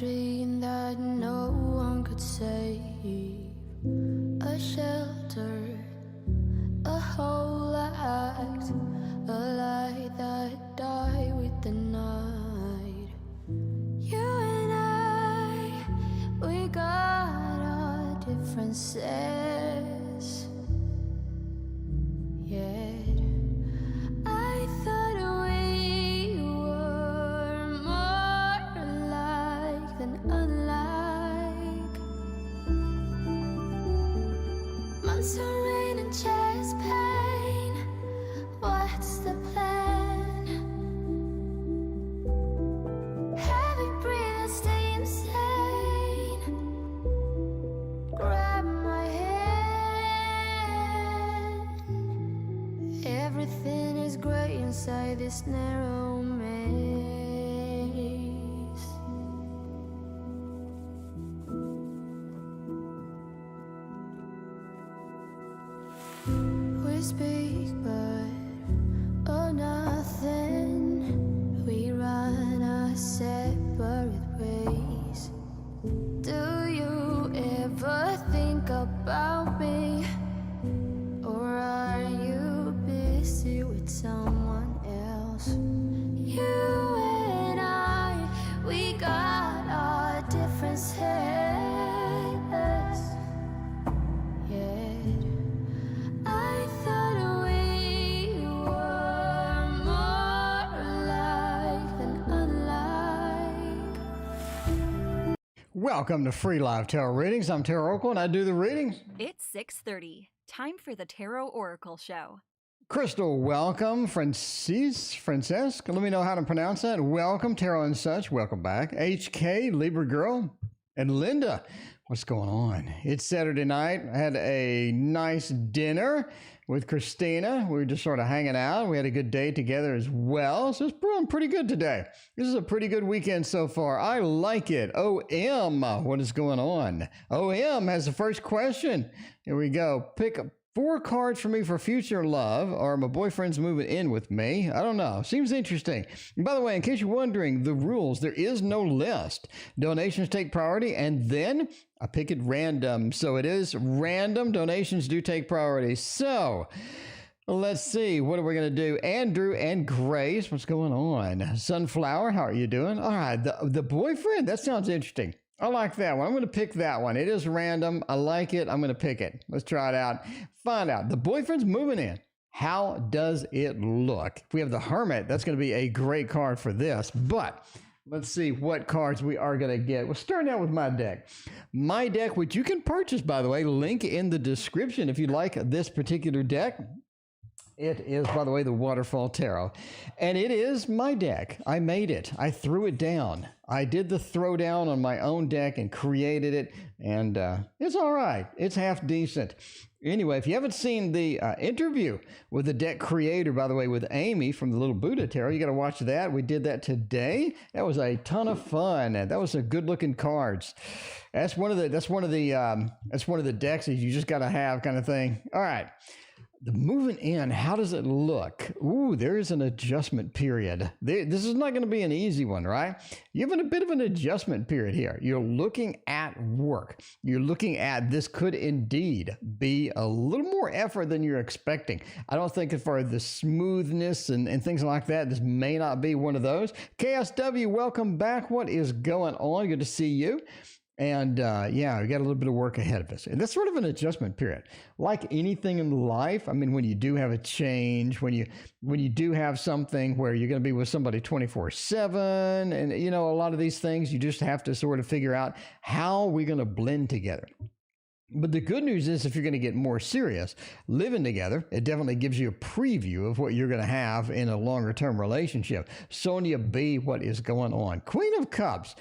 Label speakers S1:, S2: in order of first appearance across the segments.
S1: dream that no one could save. A shelter, a whole act, a light that died with the night. You and I, we got our differences. Yet I thought we were more alike than unlike. Months of rain and chest pain. What's the plan? Heavy breathing, stay insane. Grab my hand. Everything is grey inside this narrow maze. We speak, but oh, nothing. We run our separate ways. Do you ever think about me? Or are you busy with someone else? You and I, we got our differences. Yet I thought we were more alike than unlike.
S2: Welcome to Free Live Tarot Readings. I'm Tarot Oracle and I do the readings.
S3: It's 6:30. Time for the Tarot Oracle Show.
S2: Crystal, welcome. Francesca, let me know how to pronounce that. Welcome, Tarot and Such. Welcome back. HK, Libra Girl, and Linda. What's going on? It's Saturday night. I had a nice dinner with Christina. We were just sort of hanging out. We had a good day together as well. So it's going pretty good today. This is a pretty good weekend so far. I like it. OM, what is going on? OM has the first question. Here we go. Pick 4 cards for me for future love, or my boyfriend's moving in with me. I don't know. Seems interesting. And by the way, in case you're wondering, the rules, there is no list. Donations take priority, and then I pick it random. So it is random. Donations do take priority. So let's see. What are we going to do? Andrew and Grace, what's going on? Sunflower, how are you doing? All right. The boyfriend, that sounds interesting. I like that one. I'm going to pick that one. It is random. I like it. I'm going to pick it. Let's try it out. Find out. The boyfriend's moving in. How does it look? If we have the Hermit, that's going to be a great card for this. But let's see what cards we are going to get. We'll start out with my deck. My deck, which you can purchase, by the way, link in the description if you like this particular deck. It is, by the way, the Waterfall Tarot. And it is my deck. I made it. I threw it down. I did the throwdown on my own deck and created it. And it's all right. It's half decent. Anyway, if you haven't seen the interview with the deck creator, by the way, with Amy from the Little Buddha Tarot, you got to watch that. We did that today. That was a ton of fun. And that was a good looking cards. That's one of the decks that you just got to have kind of thing. All right. The moving in, how does it look? Ooh, there is an adjustment period. This is not going to be an easy one, right? You're having a bit of an adjustment period here. You're looking at work. You're looking at this could indeed be a little more effort than you're expecting. I don't think for the smoothness and things like that, this may not be one of those. KSW, welcome back. What is going on? Good to see you. And yeah, we got a little bit of work ahead of us. And that's sort of an adjustment period. Like anything in life, I mean, when you do have a change, when you do have something where you're going to be with somebody 24/7, and you know, a lot of these things, you just have to sort of figure out how we're going to blend together. But the good news is if you're going to get more serious, living together, it definitely gives you a preview of what you're going to have in a longer term relationship. Sonia B, what is going on? Queen of Cups.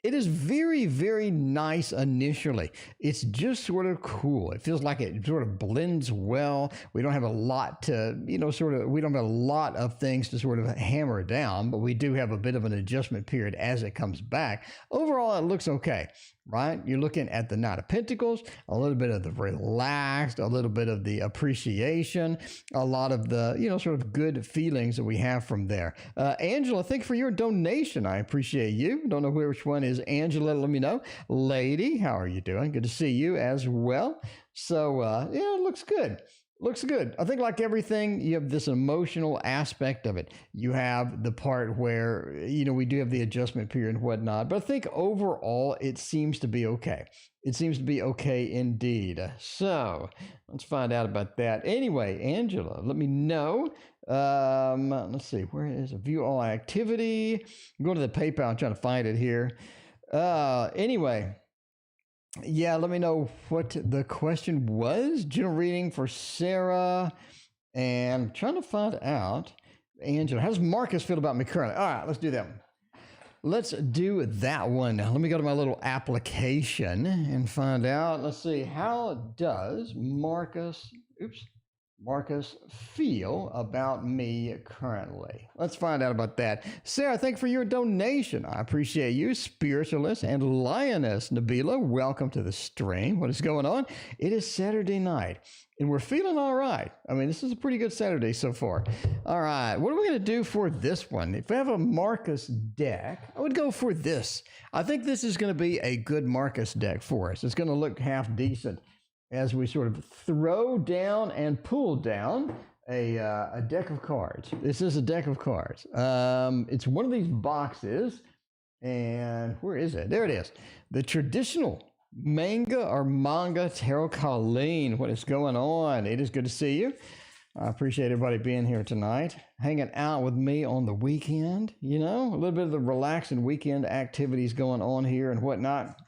S2: It is very, very nice initially. It's just sort of cool. It feels like it sort of blends well. We don't have a lot to, we don't have a lot of things to sort of hammer down, but we do have a bit of an adjustment period as it comes back. Overall, it looks okay. right? You're looking at the Knight of Pentacles, a little bit of the relaxed, a little bit of the appreciation, a lot of the, sort of good feelings that we have from there. Angela, thank you for your donation. I appreciate you. Don't know which one is Angela. Let me know. Lady, how are you doing? Good to see you as well. So, it looks good. Looks good. I think like everything, you have this emotional aspect of it. You have the part where, we do have the adjustment period and whatnot, but I think overall it seems to be okay. It seems to be okay indeed. So let's find out about that. Anyway, Angela, let me know. Let's see, where is it? View all activity. I'm going to the PayPal. I'm trying to find it here. Anyway. Yeah, let me know what the question was. General reading for Sarah. And I'm trying to find out, Angela, how does Marcus feel about me currently? All right, let's do that one. Let's do that one. Let me go to my little application and find out. Let's see, how does Marcus feel about me currently? Let's find out about that. Sarah, thank you for your donation. I appreciate you. Spiritualist and Lioness Nabila, welcome to the stream. What is going on? It is Saturday night, and we're feeling all right. I mean, this is a pretty good Saturday so far. All right, what are we going to do for this one? If we have a Marcus deck, I would go for this. I think this is going to be a good Marcus deck for us. It's going to look half decent as we sort of throw down and pull down a deck of cards. This is a deck of cards. It's one of these boxes, and where is it? There it is. The traditional manga tarot. Colleen, what is going on? It is good to see you. I appreciate everybody being here tonight, hanging out with me on the weekend. A little bit of the relaxing weekend activities going on here and whatnot.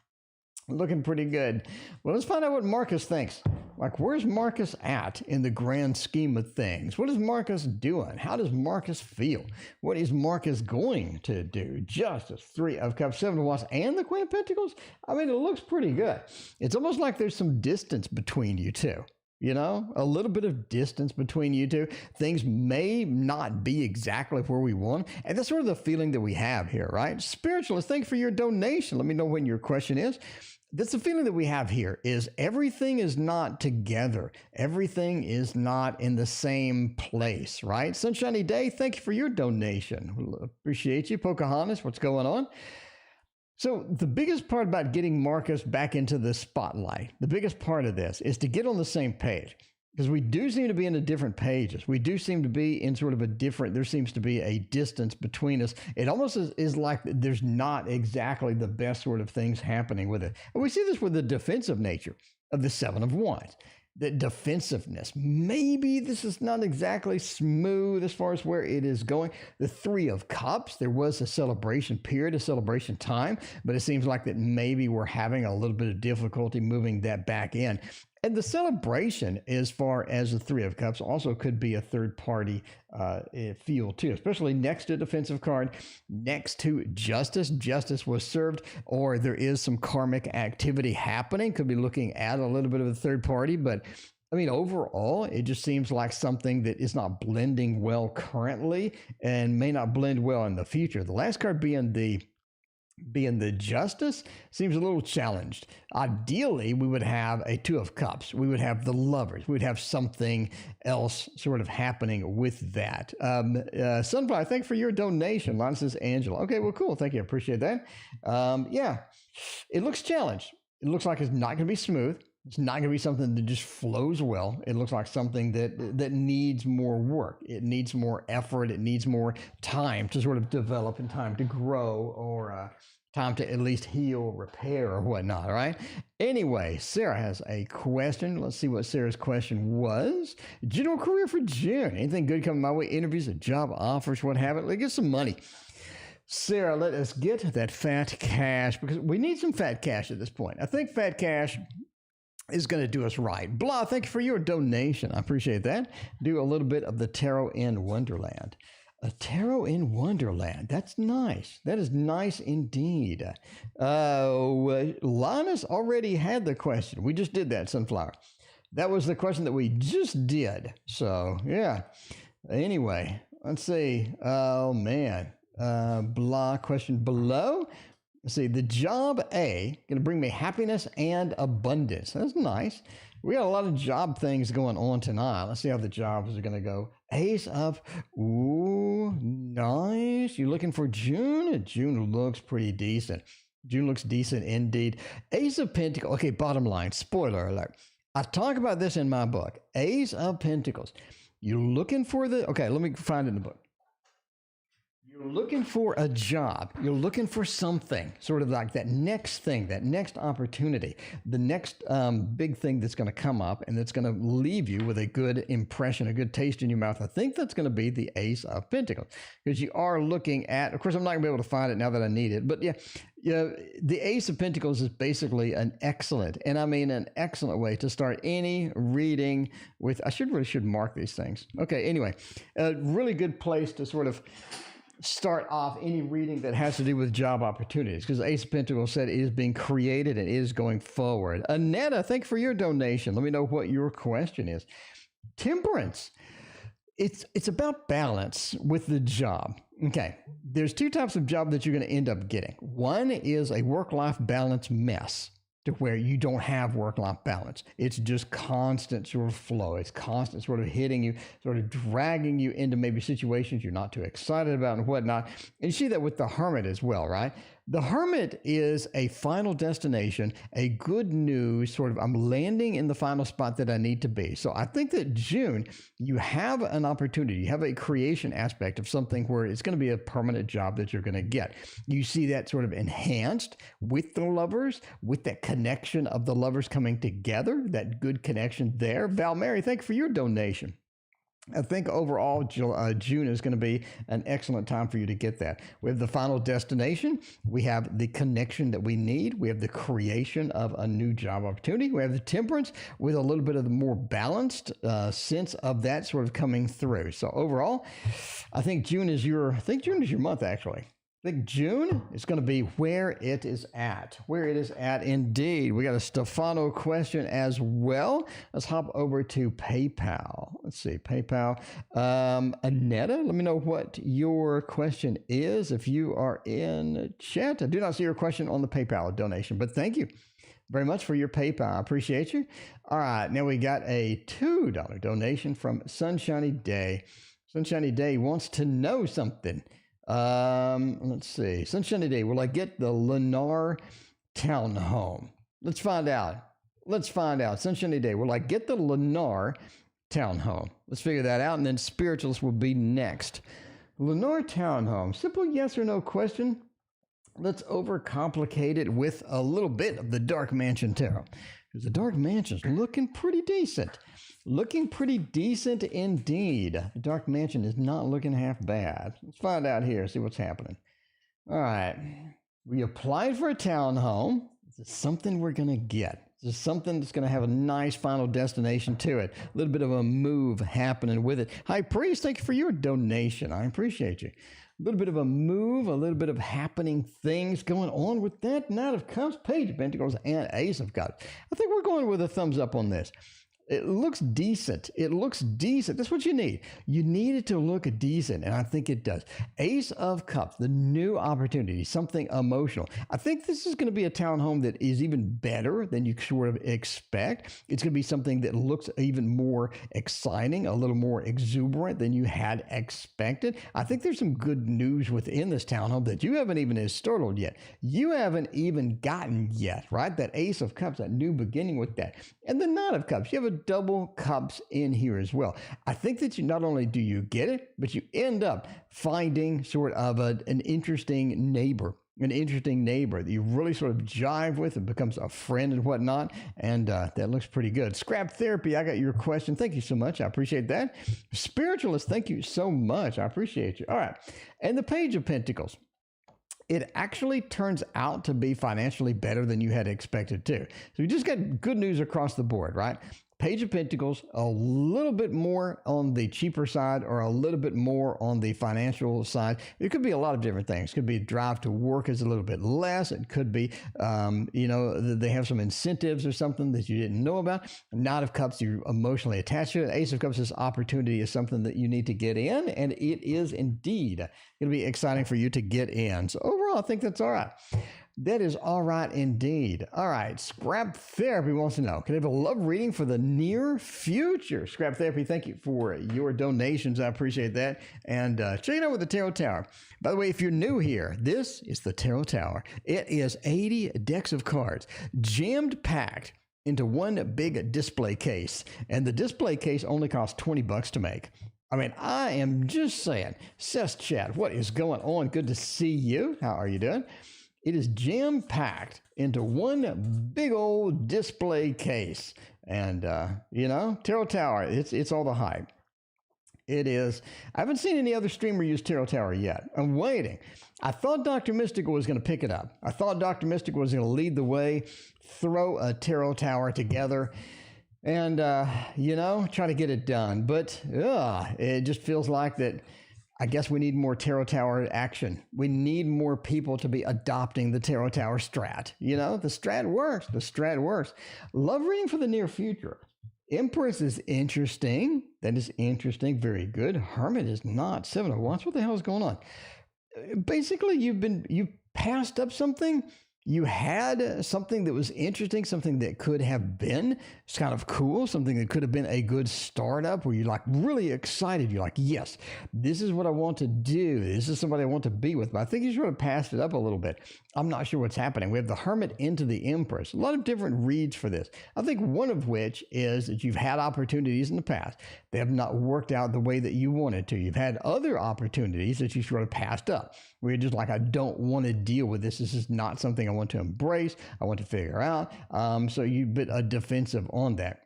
S2: Looking pretty good. Well, let's find out what Marcus thinks. Like, where's Marcus at in the grand scheme of things? What is Marcus doing? How does Marcus feel? What is Marcus going to do? Justice, 3 of Cups, 7 of Wands, and the Queen of Pentacles? I mean, it looks pretty good. It's almost like there's some distance between you two. A little bit of distance between you two. Things may not be exactly where we want. And that's sort of the feeling that we have here, right? Spiritualist, thank you for your donation. Let me know when your question is. That's the feeling that we have here is everything is not together. Everything is not in the same place, right? Sunshiny Day, thank you for your donation. We'll appreciate you. Pocahontas, what's going on? So the biggest part about getting Marcus back into the spotlight, the biggest part of this is to get on the same page, because we do seem to be in the different pages. We do seem to be in sort of there seems to be a distance between us. It almost is like there's not exactly the best sort of things happening with it. And we see this with the defensive nature of the 7 of Wands. The defensiveness. Maybe this is not exactly smooth as far as where it is going. The 3 of Cups, there was a celebration period, a celebration time, but it seems like that maybe we're having a little bit of difficulty moving that back in. And the celebration, as far as the 3 of Cups, also could be a third-party feel, too, especially next to defensive card, next to Justice. Justice was served, or there is some karmic activity happening. Could be looking at a little bit of a third party, but I mean, overall, it just seems like something that is not blending well currently and may not blend well in the future. The last card being the Justice seems a little challenged. Ideally, we would have a 2 of Cups. We would have the Lovers. We'd have something else sort of happening with that. Sunflower, thank you for your donation. Lana says Angela. Okay, well, cool. Thank you. I appreciate that. Yeah, it looks challenged. It looks like it's not going to be smooth. It's not going to be something that just flows well. It looks like something that needs more work. It needs more effort. It needs more time to sort of develop and time to grow, or time to at least heal, repair, or whatnot, all right? Anyway, Sarah has a question. Let's see what Sarah's question was. General career for June. Anything good coming my way? Interviews, job offers, what have it. Let's get some money. Sarah, let us get that fat cash, because we need some fat cash at this point. I think fat cash is going to do us right. Blah, thank you for your donation. I appreciate that. Do a little bit of the Tarot in Wonderland. A Tarot in Wonderland. That's nice. That is nice indeed. Lana's already had the question. We just did that, Sunflower. That was the question that we just did. So, yeah. Anyway, let's see. Oh, man. Blah, question below. Let's see, the job A going to bring me happiness and abundance. That's nice. We got a lot of job things going on tonight. Let's see how the jobs are going to go. Ace of, ooh, nice. You looking for June? June looks pretty decent. June looks decent indeed. Ace of Pentacles. Okay, bottom line, spoiler alert. I talk about this in my book. Ace of Pentacles. You're looking for okay, let me find it in the book. You're looking for a job. You're looking for something, sort of like that next thing, that next opportunity, the next big thing that's going to come up and that's going to leave you with a good impression, a good taste in your mouth. I think that's going to be the Ace of Pentacles, because you are looking at, of course, I'm not going to be able to find it now that I need it, but yeah, the Ace of Pentacles is basically an excellent, and I mean an excellent way to start any reading with. I really should mark these things. Okay, anyway, a really good place to sort of start off any reading that has to do with job opportunities, because Ace of Pentacles said it is being created and is going forward. Annetta, thank you for your donation. Let me know what your question is. Temperance. It's about balance with the job. Okay, there's two types of job that you're going to end up getting. One is a work-life balance mess, to where you don't have work-life balance. It's just constant sort of flow. It's constant sort of hitting you, sort of dragging you into maybe situations you're not too excited about and whatnot. And you see that with the Hermit as well, right? The Hermit is a final destination, a good news sort of, I'm landing in the final spot that I need to be. So I think that June, you have an opportunity, you have a creation aspect of something where it's going to be a permanent job that you're going to get. You see that sort of enhanced with the lovers, with that connection of the lovers coming together, that good connection there. Val Mary, thank you for your donation. I think overall, June is going to be an excellent time for you to get that. We have the final destination. We have the connection that we need. We have the creation of a new job opportunity. We have the temperance with a little bit of the more balanced sense of that sort of coming through. So overall, I think June is your month, actually. I think June is going to be where it is at. Where it is at, indeed. We got a Stefano question as well. Let's hop over to PayPal. Let's see, PayPal. Annetta, let me know what your question is if you are in chat. I do not see your question on the PayPal donation, but thank you very much for your PayPal. I appreciate you. All right, now we got a $2 donation from Sunshiny Day. Sunshiny Day wants to know something. Let's see. Sunshiny Day, will I get the Lennar Townhome? Let's find out. Sunshiny Day, will I get the Lennar Townhome? Let's figure that out, and then Spiritualist will be next. Lennar Townhome, simple yes or no question. Let's overcomplicate it with a little bit of the Dark Mansion Tarot, because the Dark Mansion's looking pretty decent. Looking pretty decent indeed. The Dark Mansion is not looking half bad. Let's find out here, see what's happening. All right. We applied for a townhome. Is this something we're going to get? Is this something that's going to have a nice final destination to it? A little bit of a move happening with it. High Priest, thank you for your donation. I appreciate you. A little bit of a move, a little bit of happening things going on with that Knight of Cups, Page of Pentacles, and Ace of Cups. I think we're going with a thumbs up on this. It looks decent. It looks decent. That's what you need. You need it to look decent, and I think it does. Ace of Cups, the new opportunity, something emotional. I think this is going to be a townhome that is even better than you sort of expect. It's going to be something that looks even more exciting, a little more exuberant than you had expected. I think there's some good news within this townhome that you haven't even startled yet. You haven't even gotten yet, right? That Ace of Cups, that new beginning with that. And the Knight of Cups, you have a double cups in here as well. I think that you not only do you get it, but you end up finding sort of an interesting neighbor that you really sort of jive with and becomes a friend and whatnot. And that looks pretty good. Scrap Therapy, I got your question. Thank you so much. I appreciate that. Spiritualist, thank you so much. I appreciate you. All right. And the Page of Pentacles. It actually turns out to be financially better than you had expected too. So you just got good news across the board, right? Page of Pentacles, a little bit more on the cheaper side or a little bit more on the financial side. It could be a lot of different things. It could be drive to work is a little bit less. It could be, they have some incentives or something that you didn't know about. Knight of Cups, you're emotionally attached to it. Ace of Cups, this opportunity is something that you need to get in, and it is indeed going to be exciting for you to get in. So overall, I think that's all right. That is all right indeed. All right, Scrap Therapy wants to know, can I have a love reading for the near future? Scrap Therapy, thank you for your donations. I appreciate that. And check it out with the Tarot Tower. By the way, if you're new here, this is the Tarot Tower. It is 80 decks of cards, jammed packed into one big display case. And the display case only costs $20 to make. I mean, I am just saying. Cess Chat, what is going on? Good to see you. How are you doing? It is jam-packed into one big old display case. And, Tarot Tower, it's all the hype. It is. I haven't seen any other streamer use Tarot Tower yet. I'm waiting. I thought Dr. Mystical was going to pick it up. I thought Dr. Mystical was going to lead the way, throw a Tarot Tower together, and, try to get it done. But it just feels like that. I guess we need more Tarot Tower action. We need more people to be adopting the Tarot Tower strat. The strat works. The strat works. Love reading for the near future. Empress is interesting. That is interesting. Very good. Hermit is not. Seven of Wands. What the hell is going on? Basically, you passed up something. You had something that was interesting, something that could have been it's kind of cool, something that could have been a good startup where you're like really excited. You're like, yes, this is what I want to do. This is somebody I want to be with. But I think you sort of passed it up a little bit. I'm not sure what's happening. We have the Hermit into the Empress. A lot of different reads for this. I think one of which is that you've had opportunities in the past. They have not worked out the way that you wanted to. You've had other opportunities that you sort of passed up. Where you're just like, I don't want to deal with this. This is not something I want to embrace. I want to figure out. So you've been defensive on that.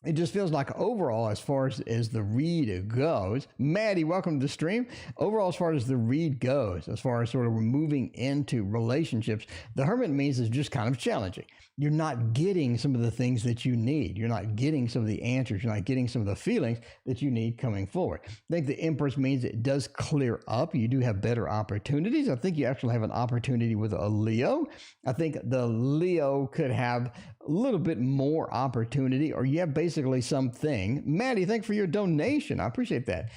S2: It just feels like overall, as far as the read goes, Maddie, welcome to the stream. Overall, as far as the read goes, as far as sort of moving into relationships, the Hermit means it's just kind of challenging. You're not getting some of the things that you need. You're not getting some of the answers. You're not getting some of the feelings that you need coming forward. I think the Empress means it does clear up. You do have better opportunities. I think you actually have an opportunity with a Leo. I think the Leo could have a little bit more opportunity, or you have basically something. Maddie, thanks for your donation. I appreciate that.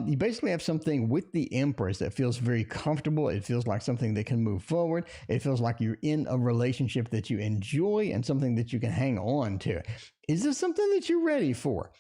S2: You basically have something with the Empress that feels very comfortable. It feels like something that can move forward. It feels like you're in a relationship that you enjoy and something that you can hang on to. Is this something that you're ready for?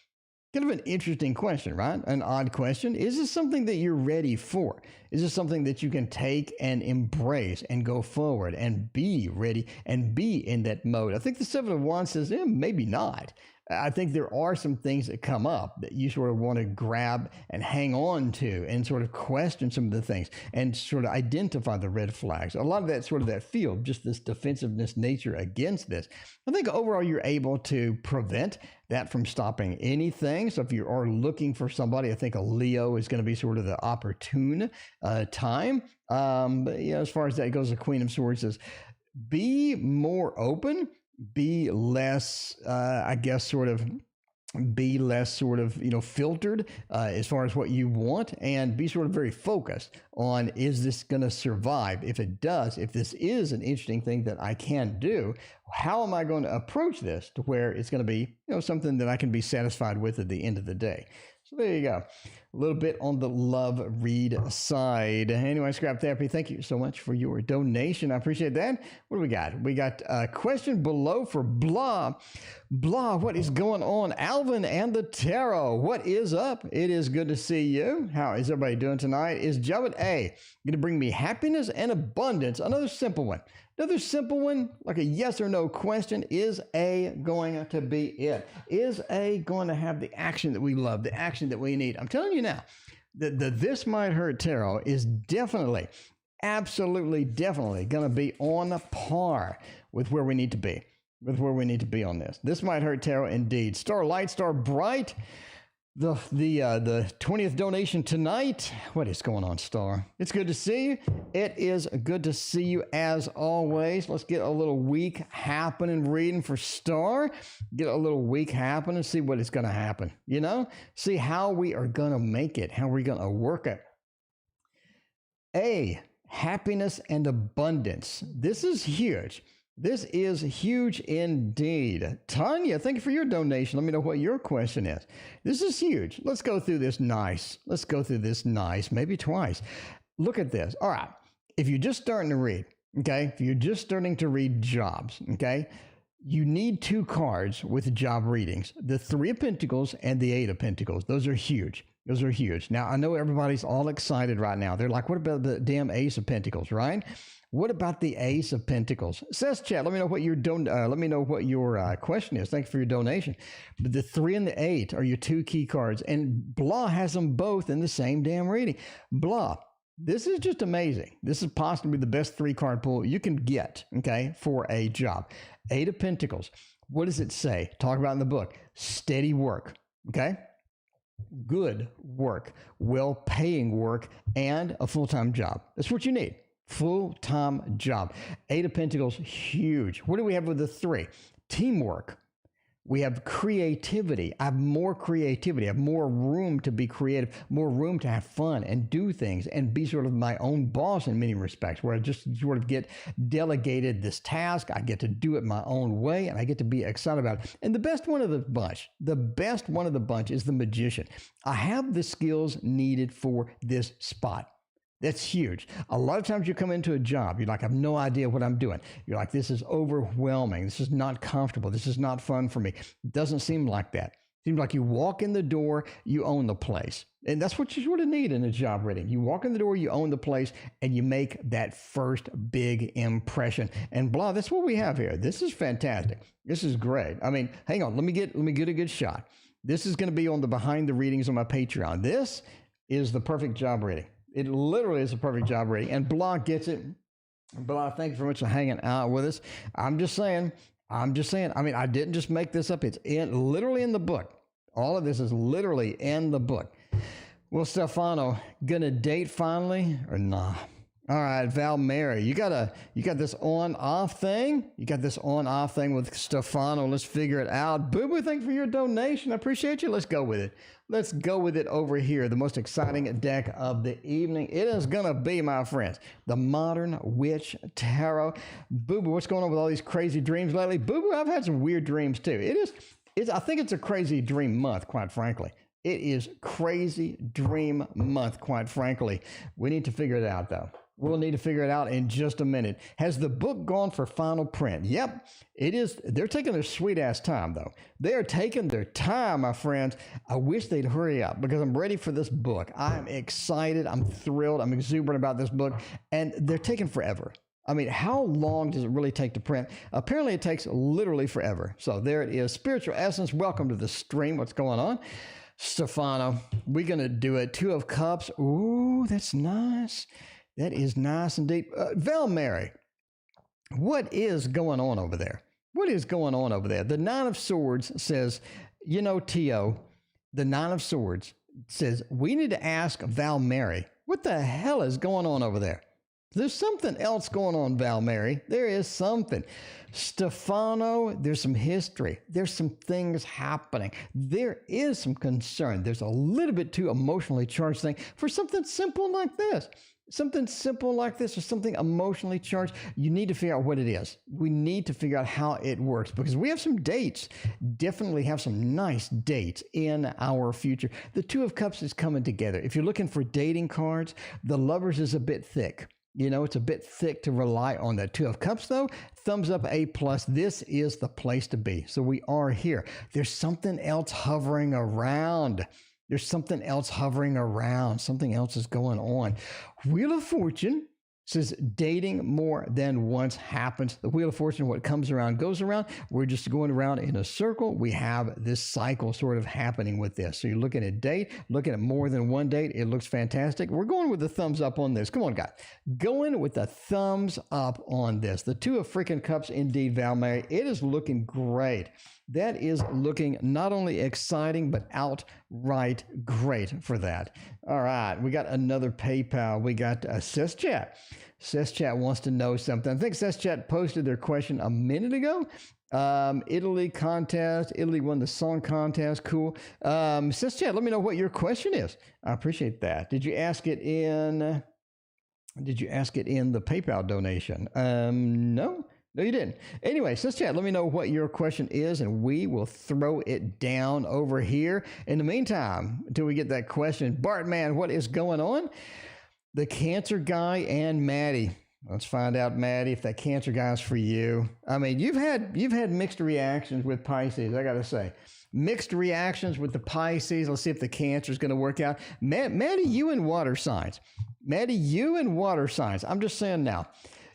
S2: Kind of an interesting question, right? An odd question. Is this something that you're ready for? Is this something that you can take and embrace and go forward and be ready and be in that mode? I think the Seven of Wands says, maybe not. I think there are some things that come up that you sort of want to grab and hang on to and sort of question some of the things and sort of identify the red flags. A lot of that sort of that feel, just this defensiveness nature against this. I think overall you're able to prevent that from stopping anything. So if you are looking for somebody, I think a Leo is going to be sort of the opportune time. But as far as that goes, the Queen of Swords says, be more open. Be less, filtered as far as what you want, and be sort of very focused on, is this going to survive? If it does, if this is an interesting thing that I can do, how am I going to approach this to where it's going to be, something that I can be satisfied with at the end of the day? So there you go. A little bit on the love read side. Anyway, Scrap Therapy, thank you so much for your donation. I appreciate that. What do we got? We got a question below for Blah. Blah, what is going on? Alvin and the Tarot, what is up? It is good to see you. How is everybody doing tonight? Is Judgement A going to bring me happiness and abundance? Another simple one. Another simple one, like a yes or no question. Is A going to be it? Is A going to have the action that we love, the action that we need? I'm telling you now, the This Might Hurt Tarot is definitely, absolutely, definitely going to be on par with where we need to be, on this. This Might Hurt Tarot indeed. Star Light, Star Bright. The 20th donation tonight. What is going on, Star? It's good to see you. It is good to see you as always. Let's get a little week happening reading for Star. Get a little week happening, see what is going to happen. See how we are going to make it, how we're going to work it. A, happiness and abundance. This is huge. This is huge indeed. Tanya, thank you for your donation. Let me know what your question is. This is huge. Let's go through this nice. Maybe twice. Look at this. All right. If you're just starting to read, Okay. If you're just starting to read jobs, okay, you need 2 cards with job readings, the 3 of Pentacles and the 8 of Pentacles. Those are huge. Those are huge. Now, I know everybody's all excited right now. They're like, what about the damn Ace of Pentacles, right? What about the Ace of Pentacles? Says chat, let me know what your question is. Thanks for your donation. But the 3 and the 8 are your 2 key cards, and Blah has them both in the same damn reading. Blah, this is just amazing. This is possibly the best 3-card pull you can get, okay, for a job. 8 of Pentacles. What does it say? Talk about in the book. Steady work, okay? Good work, well-paying work, and a full-time job. That's what you need. Full-time job. 8 of Pentacles, huge. What do we have with the 3? Teamwork. We have creativity. I have more creativity. I have more room to be creative, more room to have fun and do things and be sort of my own boss in many respects, where I just sort of get delegated this task. I get to do it my own way, and I get to be excited about it. And the best one of the bunch is the Magician. I have the skills needed for this spot. That's huge. A lot of times you come into a job, you're like, I have no idea what I'm doing. You're like, this is overwhelming. This is not comfortable. This is not fun for me. It doesn't seem like that. It seems like you walk in the door, you own the place. And that's what you sort of need in a job reading. You walk in the door, you own the place, and you make that first big impression. And Blah, that's what we have here. This is fantastic. This is great. I mean, hang on, let me get a good shot. This is going to be on the behind the readings on my Patreon. This is the perfect job reading. It literally is a perfect job reading. And Blah gets it. Blah, thank you very much for hanging out with us. I'm just saying. I mean, I didn't just make this up. It's literally in the book. All of this is literally in the book. Well, Stefano, gonna date finally or nah? All right, Val Mary, you got this on-off thing? You got this on-off thing with Stefano. Let's figure it out. Boo-boo, thanks for your donation. I appreciate you. Let's go with it. Let's go with it over here. The most exciting deck of the evening. It is going to be, my friends, the Modern Witch Tarot. Boo-boo, what's going on with all these crazy dreams lately? Boo-boo, I've had some weird dreams too. I think it's a crazy dream month, quite frankly. It is crazy dream month, quite frankly. We need to figure it out, though. We'll need to figure it out in just a minute. Has the book gone for final print? Yep, it is. They're taking their sweet-ass time, though. They are taking their time, my friends. I wish they'd hurry up because I'm ready for this book. I'm excited. I'm thrilled. I'm exuberant about this book, and they're taking forever. I mean, how long does it really take to print? Apparently, it takes literally forever. So there it is. Spiritual Essence, welcome to the stream. What's going on? Stefano, we're going to do it. 2 of Cups. Ooh, that's nice. That is nice indeed. Val Mary, what is going on over there? What is going on over there? The 9 of Swords says, you know, T.O., the 9 of Swords says, we need to ask Val Mary, what the hell is going on over there? There's something else going on, Val Mary. There is something. Stefano, there's some history. There's some things happening. There is some concern. There's a little bit too emotionally charged thing for something simple like this. Something simple like this or something emotionally charged, you need to figure out what it is. We need to figure out how it works because we have some dates, definitely have some nice dates in our future. The 2 of Cups is coming together. If you're looking for dating cards, the Lovers is a bit thick. You know, it's a bit thick to rely on. That 2 of Cups, though, thumbs up, A+. This is the place to be. So we are here. There's something else hovering around. There's something else hovering around. Something else is going on. Wheel of Fortune says dating more than once happens. The Wheel of Fortune, what comes around goes around. We're just going around in a circle. We have this cycle sort of happening with this. So you're looking at date, looking at more than one date. It looks fantastic. We're going with the thumbs up on this. Come on, guys. Going with the thumbs up on this. The 2 of freaking Cups, indeed, Val Mary. It is looking great. That is looking not only exciting, but outright great for that. All right, we got another PayPal. We got SysChat. SysChat wants to know something. I think SysChat posted their question a minute ago. Italy contest. Italy won the song contest. Cool. SysChat, let me know what your question is. I appreciate that. Did you ask it in the PayPal donation? No. No, you didn't. Anyway, SysChat, let me know what your question is, and we will throw it down over here. In the meantime, until we get that question, Bartman, what is going on? The Cancer guy and Maddie. Let's find out, Maddie, if that Cancer guy's for you. I mean, you've had mixed reactions with Pisces, I got to say. Mixed reactions with the Pisces. Let's see if the Cancer is going to work out. Maddie, you and water signs. Maddie, you and water signs. I'm just saying now.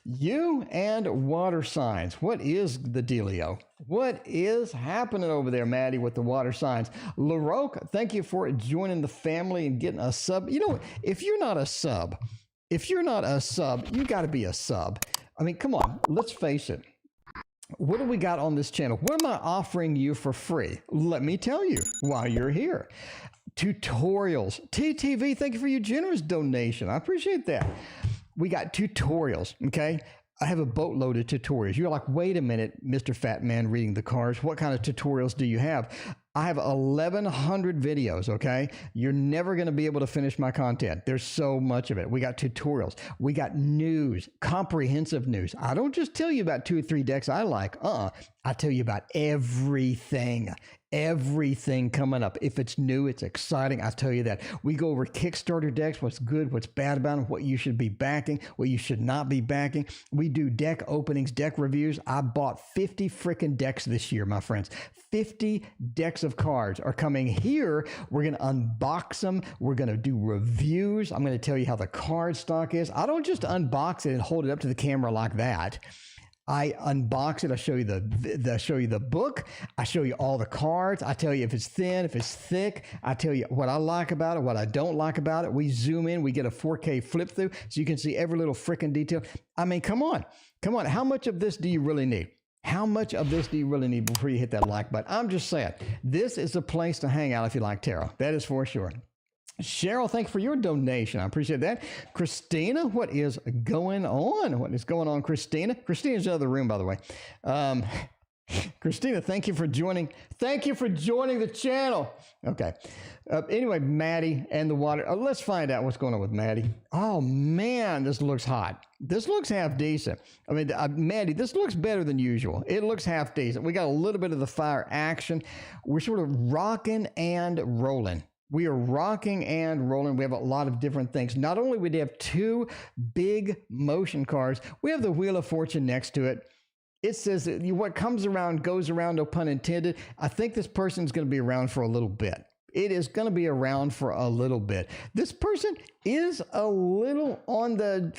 S2: You and water signs. What is the dealio? What is happening over there, Maddie, with the water signs? LaRoque, thank you for joining the family and getting a sub. You know, if you're not a sub, you got to be a sub. I mean, come on, let's face it. What do we got on this channel? What am I offering you for free? Let me tell you while you're here. Tutorials. TTV, thank you for your generous donation. I appreciate that. We got tutorials, okay? I have a boatload of tutorials. You're like, wait a minute, Mr. Fat Man reading the cards. What kind of tutorials do you have? I have 1,100 videos, okay? You're never going to be able to finish my content. There's so much of it. We got tutorials. We got news, comprehensive news. I don't just tell you about 2 or 3 decks I like. I tell you about everything coming up. If it's new, it's exciting. I tell you that. We go over Kickstarter decks, what's good, what's bad about them, what you should be backing, what you should not be backing. We do deck openings, deck reviews. I bought 50 freaking decks this year, my friends. 50 decks of cards are coming here. We're going to unbox them. We're going to do reviews. I'm going to tell you how the card stock is. I don't just unbox it and hold it up to the camera like that. I unbox it. I show you the book. I show you all the cards. I tell you if it's thin, if it's thick. I tell you what I like about it, what I don't like about it. We zoom in. We get a 4K flip through so you can see every little freaking detail. I mean, come on. How much of this do you really need? How much of this do you really need before you hit that like button? I'm just saying, this is a place to hang out if you like tarot. That is for sure. Cheryl, thank you for your donation. I appreciate that. Christina, what is going on? What is going on, Christina? Christina's in the other room, by the way. Christina, thank you for joining. Thank you for joining the channel. Okay. Anyway, Maddie and the water. Let's find out what's going on with Maddie. Oh, man, this looks hot. This looks half decent. I mean, Maddie, this looks better than usual. It looks half decent. We got a little bit of the fire action. We're sort of rocking and rolling. We are rocking and rolling. We have a lot of different things. Not only would we have 2 big motion cards, we have the Wheel of Fortune next to it. It says that what comes around goes around, no pun intended. I think this person's going to be around for a little bit. It is going to be around for a little bit. This person is a little on the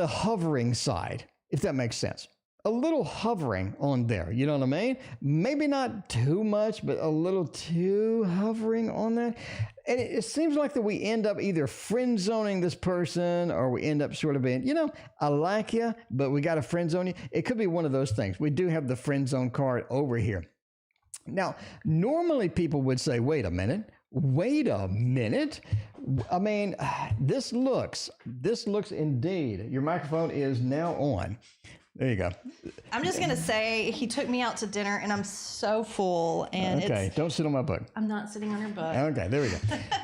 S2: hovering side, if that makes sense. A little hovering on there, you know what I mean? Maybe not too much, but a little too hovering on that. And it seems like that we end up either friend zoning this person or we end up sort of being, I like you, but we got to friend zone you. It could be one of those things. We do have the friend zone card over here. Now, normally people would say, wait a minute. I mean, this looks indeed. Your microphone is now on. There you go.
S4: I'm just going to say he took me out to dinner and I'm so full. And
S2: okay, don't sit on my book.
S4: I'm not sitting on your book.
S2: Okay, there we go.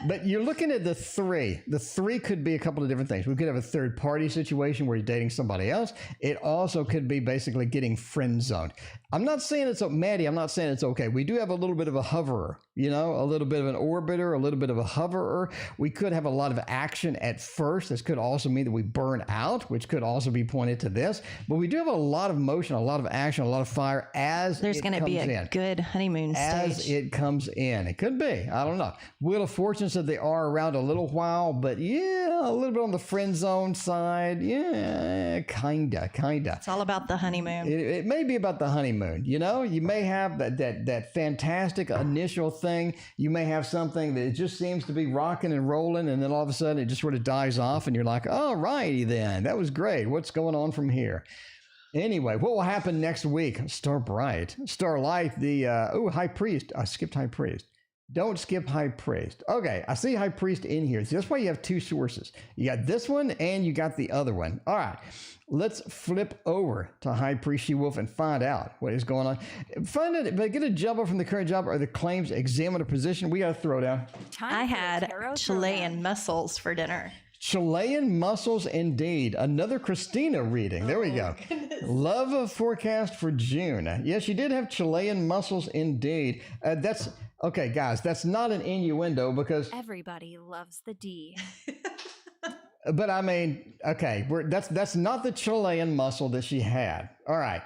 S2: But you're looking at the 3. The 3 could be a couple of different things. We could have a third party situation where you're dating somebody else. It also could be basically getting friend zoned. I'm not saying it's, Maddie, I'm not saying it's okay. We do have a little bit of a hoverer, a little bit of an orbiter, a little bit of a hoverer. We could have a lot of action at first. This could also mean that we burn out, which could also be pointed to this. But we do have a lot of motion, a lot of action, a lot of fire as
S4: there's going to be a good honeymoon stage.
S2: As it comes in. It could be. I don't know. Wheel of Fortune said they are around a little while, but yeah, a little bit on the friend zone side. Yeah, kinda.
S4: It's all about the honeymoon.
S2: It may be about the honeymoon. You may have that fantastic initial thing. You may have something that just seems to be rocking and rolling, and then all of a sudden it just sort of dies off, and you're like, all righty then. That was great. What's going on from here? Anyway, what will happen next week? Starlight, the High Priest. I skipped High Priest. Don't skip High Priest. Okay, I see High Priest in here. See, that's why you have 2 sources. You got this one and you got the other one. All right, let's flip over to High Priest She-Wolf and find out what is going on. If I get a jumbo from the current job or the claims, examine a position. We got a throwdown.
S4: I had Chilean mussels for dinner.
S2: Chilean mussels, indeed. Another Christina reading. There we go. Love of forecast for June. Yes, you did have Chilean mussels, indeed. That's okay, guys. That's not an innuendo because
S3: Everybody loves the D.
S2: But I mean, Okay, that's not the Chilean muscle that she had. All right.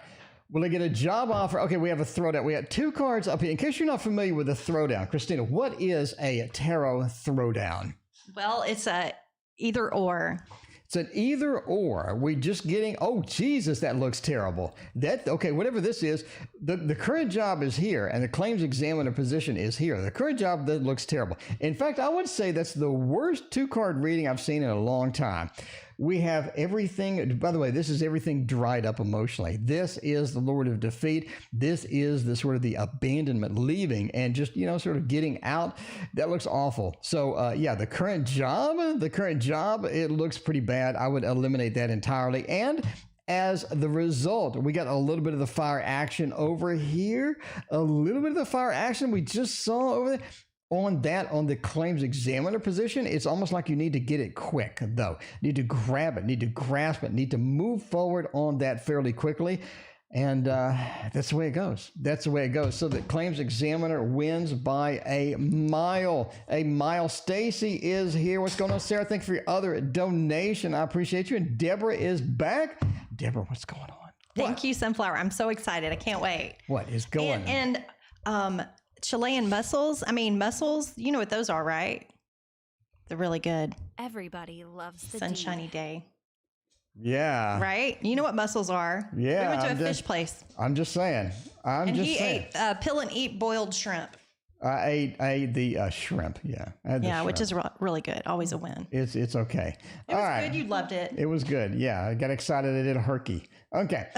S2: Will I get a job offer? Okay, we have a throwdown. We got 2 cards up here. In case you're not familiar with a throwdown, Christina, what is a tarot throwdown?
S4: Well, it's a either or.
S2: It's an either or. We just getting, oh, Jesus, that looks terrible. Okay, whatever this is, the current job is here and the claims examiner position is here. The current job, that looks terrible. In fact, I would say that's the worst 2-card reading I've seen in a long time. We have everything, by the way, this is everything dried up emotionally. This is the Lord of Defeat. This is the sort of the abandonment, leaving and just, sort of getting out. That looks awful. So yeah, the current job, it looks pretty bad. I would eliminate that entirely. And as the result, we got a little bit of the fire action over here, a little bit of the fire action we just saw over there. On the claims examiner position, it's almost like you need to get it quick, though. Need to grab it, need to grasp it, need to move forward on that fairly quickly. And that's the way it goes. That's the way it goes. So the claims examiner wins by a mile. A mile. Stacy is here. What's going on, Sarah? Thank you for your other donation. I appreciate you. And Deborah is back. Deborah, what's going on?
S4: Thank you, Sunflower. I'm so excited. I can't wait.
S2: What is going on?
S4: And Chilean mussels. Mussels, you know what those are, right? They're really good.
S3: Everybody loves the
S4: Sunshiny day.
S2: Yeah.
S4: Right? You know what mussels are.
S2: Yeah.
S4: We went to a fish place.
S2: I'm just saying.
S4: He ate pill and eat boiled shrimp.
S2: I ate the shrimp. Yeah.
S4: Yeah, which is really good. Always a win.
S2: It's okay.
S4: It was good. You loved it.
S2: It was good. Yeah. I got excited. I did a herky. Okay.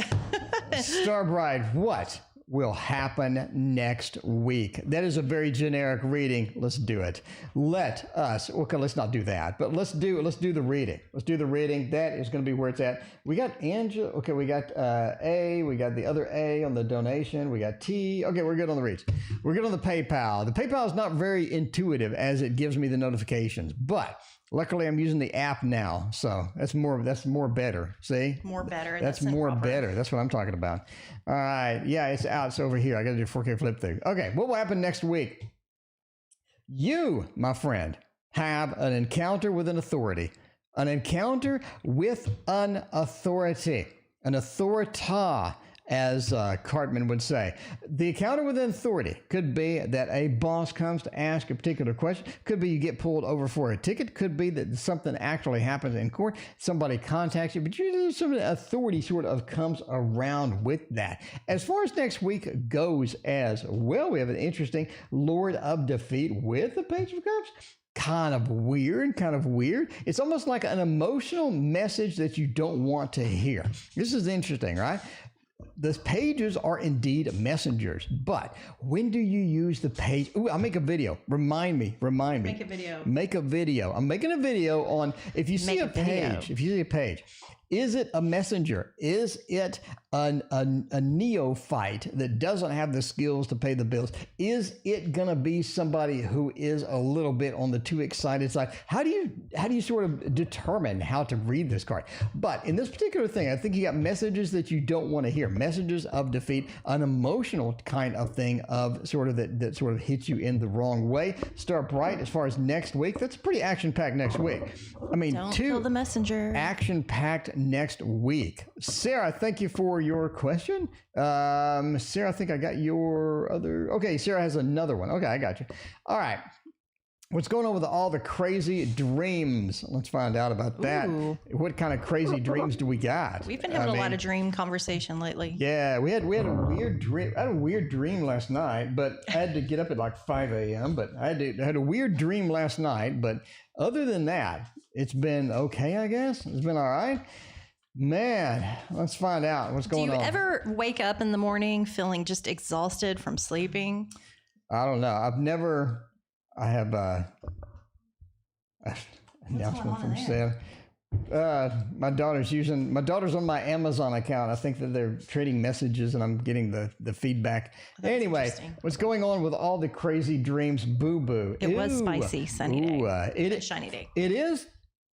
S2: Star Bride, what will happen next week? That is a very generic reading. Let's do it. Okay, let's not do that, but let's do the reading. Let's do the reading. That is going to be where it's at. We got Angela. Okay, we got A. We got the other A on the donation. We got T. Okay, we're good on the reads. We're good on the PayPal. The PayPal is not very intuitive as it gives me the notifications, but luckily I'm using the app now, so that's more better. See?
S4: More better.
S2: That's more better. That's what I'm talking about. All right. Yeah, it's out. It's over here. I got to do 4K flip through. Okay. What will happen next week? You, my friend, have an encounter with an authority. An encounter with an authority. An authorita, as Cartman would say. The encounter with an authority could be that a boss comes to ask a particular question. Could be you get pulled over for a ticket. Could be that something actually happens in court. Somebody contacts you, but usually some authority sort of comes around with that. As far as next week goes as well, we have an interesting Lord of Defeat with the Page of Cups. Kind of weird. It's almost like an emotional message that you don't want to hear. This is interesting, right? The pages are indeed messengers, but when do you use the page? Ooh, I'll make a video. Remind me.
S4: Make a video.
S2: I'm making a video on if you see a page, is it a messenger? Is it a neophyte that doesn't have the skills to pay the bills? Is it going to be somebody who is a little bit on the too excited side? How do you sort of determine how to read this card? But in this particular thing, I think you got messages that you don't want to hear, messages of defeat, an emotional kind of thing of sort of that sort of hits you in the wrong way. Start bright as far as next week. That's pretty action-packed next week.
S4: Don't kill the messenger.
S2: Action-packed next week. Sarah, thank you for your question. Sarah, I think I got your other. Okay, Sarah has another one. Okay, I got you. All right. What's going on with all the crazy dreams? Let's find out about that.
S4: Ooh.
S2: What kind of crazy dreams do we got?
S4: We've been having a lot of dream conversation lately.
S2: Yeah, we had a weird dream. I had a weird dream last night, but I had to get up at like 5 a.m. But I had a weird dream last night. But other than that, it's been okay, I guess. It's been all right. Man, let's find out what's going on.
S4: Do you ever wake up in the morning feeling just exhausted from sleeping?
S2: I don't know. I have announcement from Sam. My daughter's on my Amazon account. I think that they're trading messages and I'm getting the feedback. Anyway, what's going on with all the crazy dreams? Boo boo.
S4: It was spicy sunny day. Shiny day.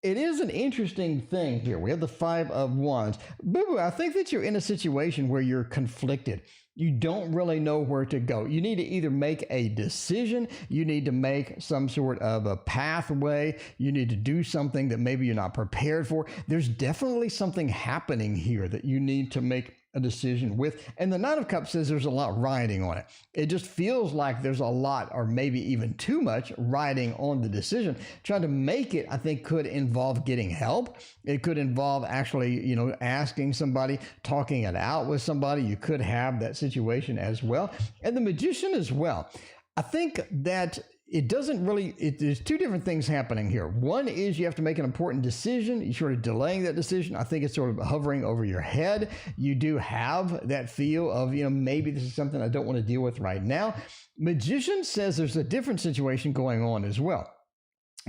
S2: It is an interesting thing here. We have the 5 of Wands. Boo boo, I think that you're in a situation where you're conflicted. You don't really know where to go. You need to either make a decision, you need to make some sort of a pathway, you need to do something that maybe you're not prepared for. There's definitely something happening here that you need to make a decision with. And the Nine of Cups says there's a lot riding on it. It just feels like there's a lot, or maybe even too much, riding on the decision. Trying to make it, I think, could involve getting help. It could involve actually, asking somebody, talking it out with somebody. You could have that situation as well. And the Magician as well. I think that it doesn't really, there's two different things happening here. One is you have to make an important decision. You're sort of delaying that decision. I think it's sort of hovering over your head. You do have that feel of, maybe this is something I don't want to deal with right now. Magician says there's a different situation going on as well.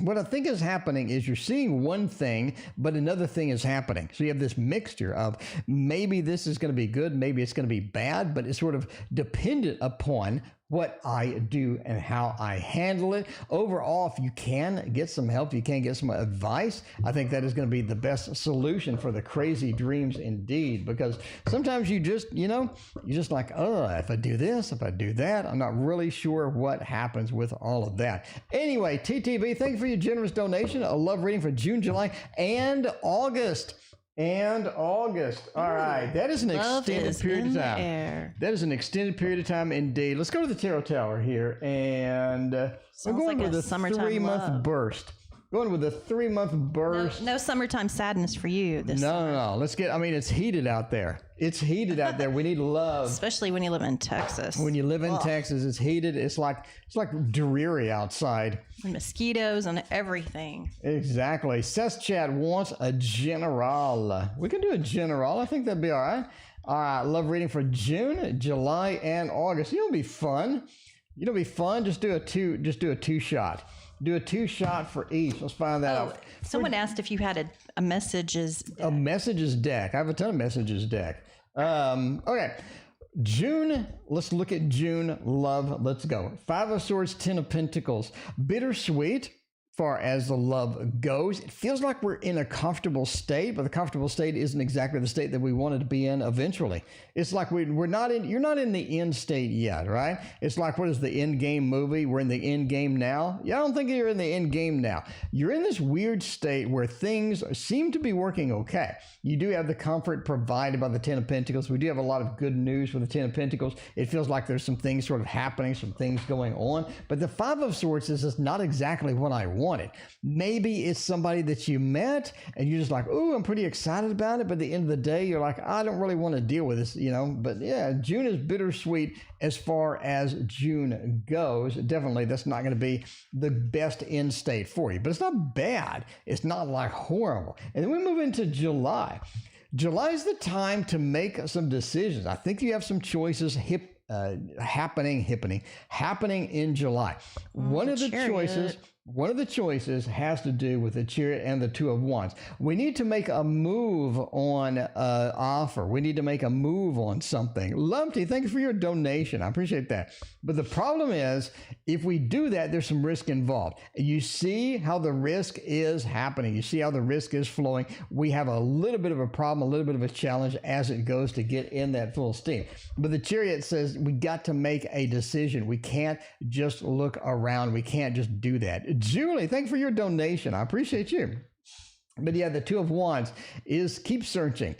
S2: What I think is happening is you're seeing one thing, but another thing is happening. So you have this mixture of maybe this is going to be good, maybe it's going to be bad, but it's sort of dependent upon what I do and how I handle it. Overall, if you can get some help, you can get some advice, I think that is going to be the best solution for the crazy dreams indeed. Because sometimes you just, you're just like, if I do this, if I do that, I'm not really sure what happens with all of that. Anyway, TTV, thank you for your generous donation. I love reading for June, July, and August. All right, that is an extended period of time. That is an extended period of time indeed. Let's go to the Tarot Tower here, and we're going with a 3-month burst. Going with a 3-month burst.
S4: No summertime sadness for you.
S2: No. Let's get, it's heated out there. It's heated out there. We need love.
S4: Especially when you live in Texas.
S2: When you live in Texas, it's heated. It's like dreary outside.
S4: And mosquitoes and everything.
S2: Exactly. Seth Chat wants a general. We can do a general. I think that'd be all right. All right. Love reading for June, July, and August. It'll be fun. Just do a two-shot. Do a 2-shot for each. Let's find that out.
S4: Someone asked if you had a messages deck.
S2: A messages deck. I have a ton of messages deck. Okay. June. Let's look at June. Love. Let's go. 5 of Swords, 10 of Pentacles. Bittersweet. Far as the love goes, it feels like we're in a comfortable state, but the comfortable state isn't exactly the state that we wanted to be in eventually. It's like you're not in the end state yet, right? It's like, what is the end game movie? We're in the end game now. Yeah, I don't think you're in the end game now. You're in this weird state where things seem to be working okay. You do have the comfort provided by the 10 of Pentacles. We do have a lot of good news for the 10 of Pentacles. It feels like there's some things sort of happening, some things going on, but the 5 of Swords is not exactly what I want. Maybe it's somebody that you met and you're just like, oh, I'm pretty excited about it. But at the end of the day, you're like, I don't really want to deal with this, But yeah, June is bittersweet as far as June goes. Definitely, that's not going to be the best end state for you. But it's not bad. It's not like horrible. And then we move into July. July is the time to make some decisions. I think you have some choices happening in July. One of the choices has to do with the Chariot and the 2 of Wands. We need to make a move on an offer. We need to make a move on something. Lumpty, thank you for your donation. I appreciate that. But the problem is, if we do that, there's some risk involved. You see how the risk is happening. You see how the risk is flowing. We have a little bit of a problem, a little bit of a challenge as it goes to get in that full steam. But the Chariot says we got to make a decision. We can't just look around. We can't just do that. Julie, thank you for your donation. I appreciate you. But yeah, the 2 of Wands is keep searching.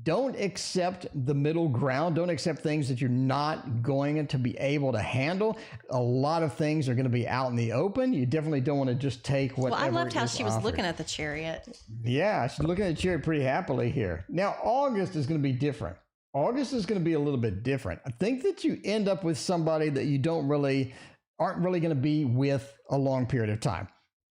S2: Don't accept the middle ground. Don't accept things that you're not going to be able to handle. A lot of things are going to be out in the open. You definitely don't want to just take whatever.
S4: Well, I loved how she was
S2: offered.
S4: looking at the Chariot.
S2: Yeah, she's looking at the Chariot pretty happily here. Now, August is going to be different. August is going to be a little bit different. I think that you end up with somebody that you aren't really going to be with a long period of time.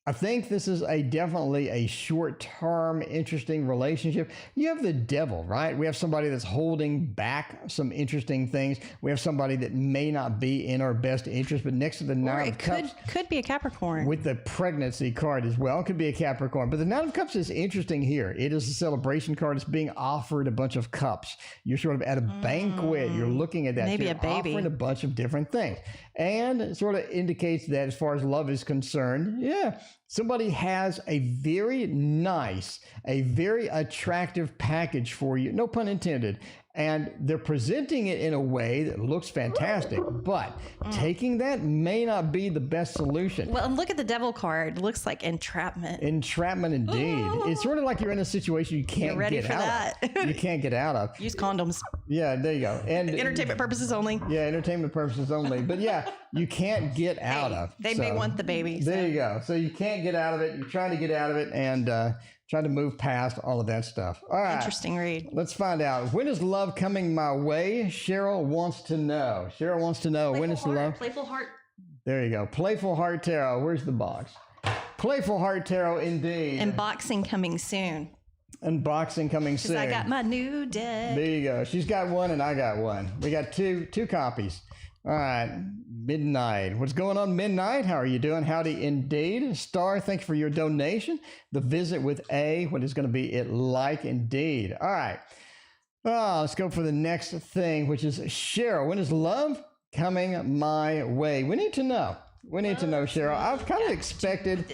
S2: I think this is definitely a short-term, interesting relationship. You have the Devil, right? We have somebody that's holding back some interesting things. We have somebody that may not be in our best interest, but next to the Nine of Cups.
S4: Could be a Capricorn.
S2: With the pregnancy card as well. It could be a Capricorn. But the Nine of Cups is interesting here. It is a celebration card. It's being offered a bunch of cups. You're sort of at a banquet. You're looking at that.
S4: Maybe
S2: you're
S4: a baby.
S2: offering a bunch of different things. And it sort of indicates that as far as love is concerned, yeah, somebody has a very nice, a very attractive package for you, no pun intended, And they're presenting it in a way that looks fantastic, but taking that may not be the best solution.
S4: Well, and look at the devil card. It looks like entrapment.
S2: Entrapment indeed. It's sort of like you're in a situation you can't
S4: ready
S2: get
S4: for
S2: out
S4: that.
S2: of. You can't get out of.
S4: Use condoms.
S2: Yeah, there you go. And
S4: Entertainment purposes only.
S2: Yeah, entertainment purposes only. But yeah, you can't get out of.
S4: They may want the baby.
S2: There you go. So you can't get out of it. You're trying to get out of it and trying to move past all of that stuff. All right.
S4: Interesting read.
S2: Let's find out. When is love coming my way? Cheryl wants to know. Cheryl wants to know. When is love?
S4: Playful heart.
S2: There you go. Playful Heart Tarot. Where's the box? Playful Heart Tarot indeed.
S4: Unboxing coming soon.
S2: Unboxing coming soon.
S4: I got my new deck.
S2: There you go. She's got one and I got one. We got two copies. All right. Midnight. What's going on, Midnight? How are you doing? Howdy indeed. Star, thank you for your donation. The visit with A. What is going to be it like indeed? All right. Let's go for the next thing, which is Cheryl. When is love coming my way? We need to know. We need to know, Cheryl. I've kind of expected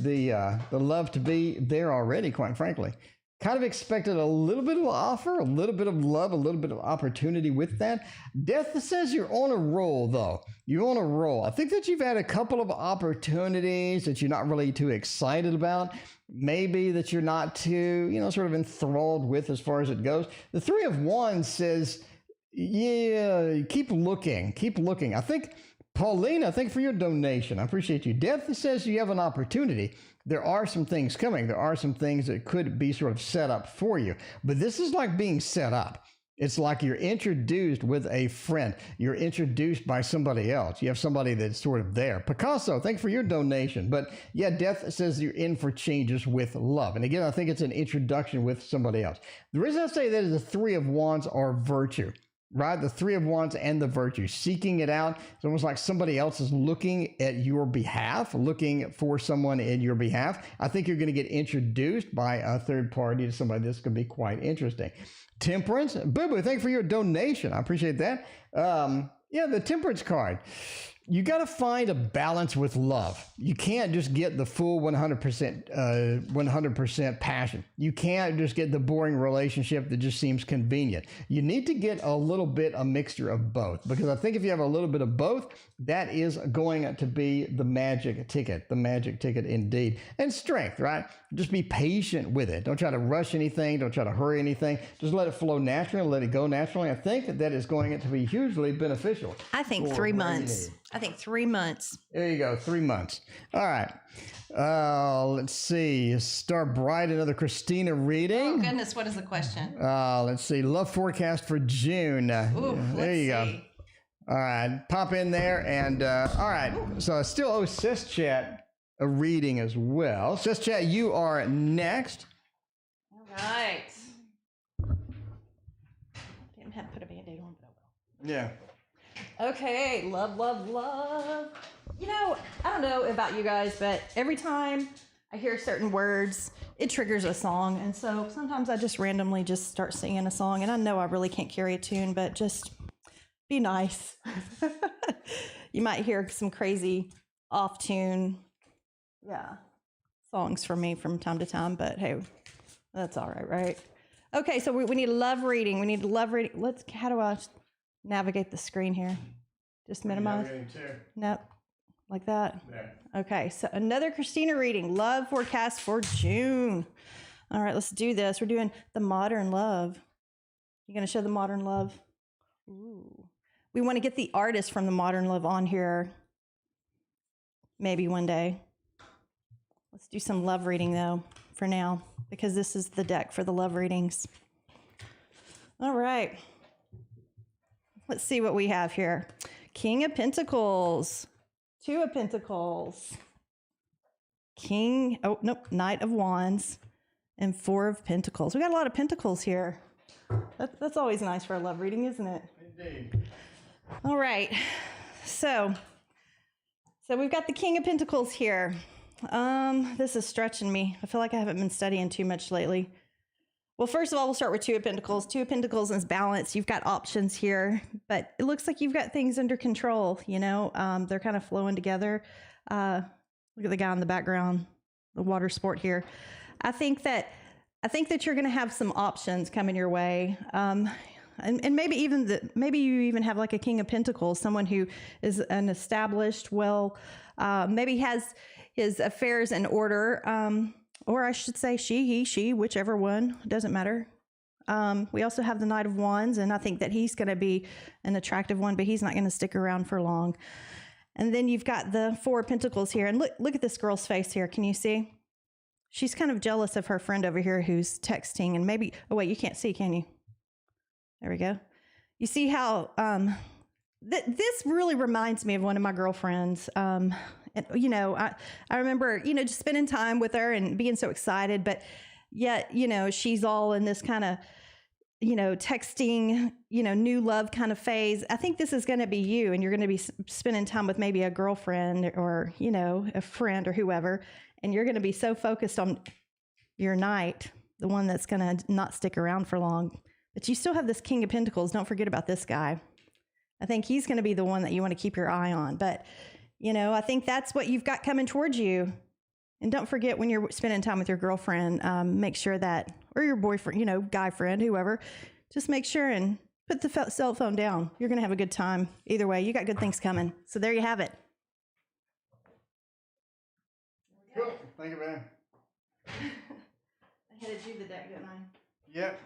S2: the love to be there already, quite frankly. Kind of expected a little bit of offer, a little bit of love, a little bit of opportunity with that. Death says you're on a roll, though. You're on a roll. I think that you've had a couple of opportunities that you're not really too excited about. Maybe that you're not too, sort of enthralled with as far as it goes. The Three of Wands says, yeah, keep looking, keep looking. I think, Paulina, thank you for your donation. I appreciate you. Death says you have an opportunity. There are some things coming. There are some things that could be sort of set up for you. But this is like being set up. It's like you're introduced with a friend. You're introduced by somebody else. You have somebody that's sort of there. Picasso, thank you for your donation. But yeah, Death says you're in for changes with love. And again, I think it's an introduction with somebody else. The reason I say that is the Three of Wands are virtue. Right? The Three of Wands and the virtue. Seeking it out. It's almost like somebody else is looking at your behalf, looking for someone in your behalf. I think you're going to get introduced by a third party to somebody that's going to be quite interesting. Temperance. Boo-boo, thank you for your donation. I appreciate that. Yeah, the Temperance card. You got to find a balance with love. You can't just get the full 100% passion. You can't just get the boring relationship that just seems convenient. You need to get a little bit, a mixture of both, because I think if you have a little bit of both, that is going to be the magic ticket indeed. And strength, right? Just be patient with it. Don't try to rush anything. Don't try to hurry anything. Just let it flow naturally, let it go naturally. I think that is going to be hugely beneficial.
S4: I think 3 months. I think 3 months.
S2: There you go, 3 months. All right. Let's see. Star Bright, another Christina reading.
S4: Oh, goodness. What is the question?
S2: Let's see. Love forecast for June.
S4: Ooh,
S2: there you go.
S4: see.
S2: All right. Pop in there. And all right. So I still owe Sis Chat a reading as well. Sis Chat, you are next.
S4: All right. Didn't have to put a Band-Aid on, but I will.
S2: Yeah.
S4: Okay, love, love, love. I don't know about you guys, but every time I hear certain words, it triggers a song. And so sometimes I just randomly just start singing a song. And I know I really can't carry a tune, but just be nice. You might hear some crazy off-tune, songs from me from time to time. But hey, that's all right, right? Okay, so we need a love reading. We need a love reading. How do I navigate the screen here? Just minimize? Nope. Like that?
S2: Yeah.
S4: Okay, so another Christina reading. Love forecast for June. All right, let's do this. We're doing the modern love. You going to show the modern love? Ooh. We want to get the artist from the modern love on here. Maybe one day. Let's do some love reading, though, for now, because this is the deck for the love readings. All right. Let's see what we have here. King of Pentacles, Two of Pentacles, Knight of Wands, and Four of Pentacles. We got a lot of pentacles here. That's always nice for a love reading, isn't it?
S2: Indeed.
S4: All right. So we've got the King of Pentacles here. This is stretching me. I feel like I haven't been studying too much lately. Well, first of all, we'll start with Two of Pentacles. Two of Pentacles is balance. You've got options here, but it looks like you've got things under control, They're kind of flowing together. Look at the guy in the background, the water sport here. I think that I think that you're going to have some options coming your way. And maybe you even have like a King of Pentacles, someone who is an established, maybe has his affairs in order, or I should say she, he, she, whichever one, doesn't matter. We also have the Knight of Wands, and I think that he's going to be an attractive one, but he's not going to stick around for long. And then you've got the Four of Pentacles here, and look at this girl's face here. Can you see? She's kind of jealous of her friend over here who's texting, and maybe, oh wait, you can't see, can you? There we go. You see how this really reminds me of one of my girlfriends. And, you know, I remember, you know, just spending time with her and being so excited, but yet, you know, she's all in this kind of, you know, texting, you know, new love kind of phase. I think this is going to be you, and you're going to be spending time with maybe a girlfriend or, you know, a friend or whoever, and you're going to be so focused on your knight, the one that's going to not stick around for long. But you still have this King of Pentacles. Don't forget about this guy. I think he's going to be the one that you want to keep your eye on. But, you know, I think that's what you've got coming towards you. And don't forget, when you're spending time with your girlfriend, make sure that, or your boyfriend, you know, guy friend, whoever, just make sure and put the cell phone down. You're going to have a good time. Either way, you got good things coming. So there you have it.
S2: Cool. Thank you, man.
S4: I handed you the deck, didn't I?
S2: Yep.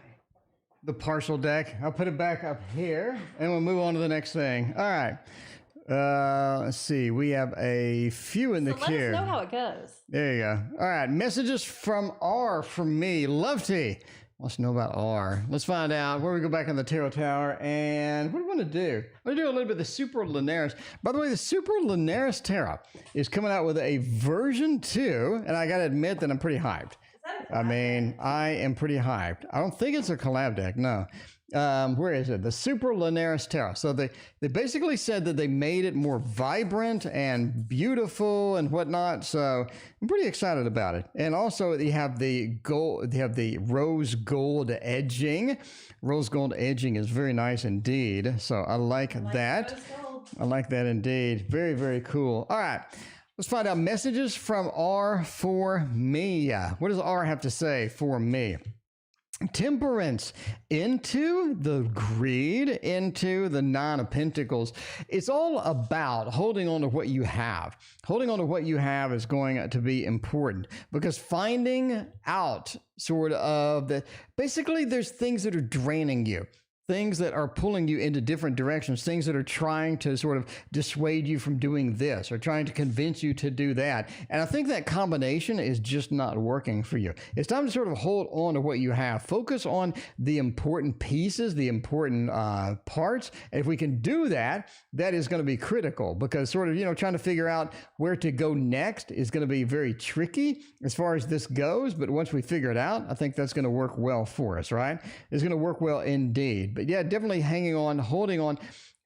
S2: The partial deck. I'll put it back up here, and we'll move on to the next thing. All right. Let's see. We have a few in the queue.
S4: Let us know how it goes.
S2: There you go. All right. Messages from R from me. Love T wants to know about R. Let's find out where we go back in the Tarot Tower. And what do we want to do? I want to do a little bit of the Super Lunaris. By the way, the Super Lunaris Tarot is coming out with a version 2. And I got to admit that I'm pretty hyped. I mean, I am pretty hyped. I don't think it's a collab deck, no. Where is it? The Super Lunaris Tarot. So they basically said that they made it more vibrant and beautiful and whatnot. So I'm pretty excited about it. And also they have the gold, they have the rose gold edging. Rose gold edging is very nice indeed. So I like that. I like that indeed. Very, very cool. All right. Let's find out messages from R for me. What does R have to say for me? Temperance into the greed, into the Nine of Pentacles. It's all about holding on to what you have. Holding on to what you have is going to be important, because finding out sort of that basically there's things that are draining you. Things that are pulling you into different directions, things that are trying to sort of dissuade you from doing this or trying to convince you to do that. And I think that combination is just not working for you. It's time to sort of hold on to what you have. Focus on the important pieces, the important parts. And if we can do that, that is going to be critical, because sort of, you know, trying to figure out where to go next is going to be very tricky as far as this goes. But once we figure it out, I think that's going to work well for us, right? It's going to work well indeed. But yeah, definitely hanging on, holding on,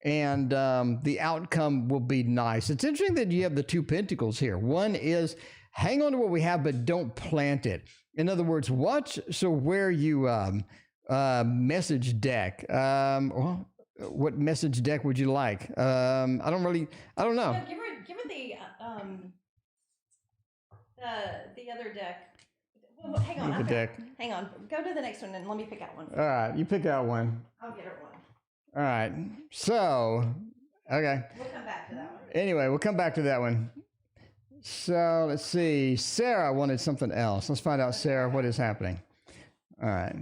S2: and the outcome will be nice. It's interesting that you have the Two Pentacles here. One is hang on to what we have, but don't plant it. In other words, watch where you message deck. Well, what message deck would you like? I don't know.
S4: Yeah, give her the other deck. Well, hang on.
S2: The deck.
S4: Hang on. Go to the next one and let me pick out one.
S2: All right, you pick out one.
S4: I'll get her one.
S2: All right. So, okay.
S4: We'll come back to that one.
S2: Anyway, we'll come back to that one. So let's see. Sarah wanted something else. Let's find out, Sarah, what is happening. All right.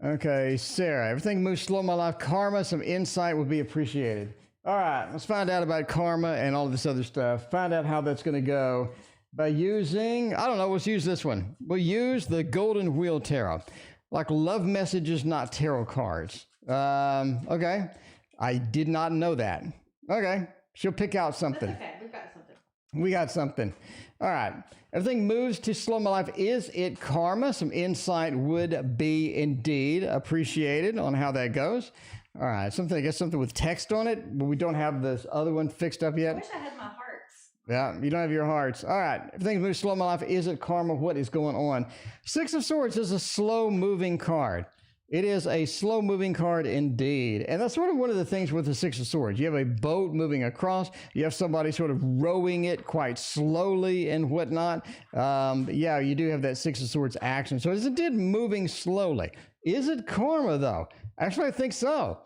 S2: Okay, Sarah. Everything moves slow in my life. Karma, some insight would be appreciated. All right. Let's find out about karma and all this other stuff. Find out how that's going to go by using, I don't know, let's use this one. We'll use the Golden Wheel Tarot. Like love messages, not tarot cards. Okay. I did not know that. Okay. She'll pick out something.
S4: That's okay. We've got something.
S2: We got something. All right. Everything moves to slow my life. Is it karma? Some insight would be indeed appreciated on how that goes. All right. I guess something with text on it, but we don't have this other one fixed up yet.
S4: I wish I had my hearts.
S2: Yeah, you don't have your hearts. All right. Everything moves slow in my life. Is it karma? What is going on? Six of Swords is a slow moving card. It is a slow-moving card indeed. And that's sort of one of the things with the Six of Swords. You have a boat moving across. You have somebody sort of rowing it quite slowly and whatnot. Yeah, you do have that Six of Swords action. So it's indeed moving slowly. Is it karma, though? Actually, I think so.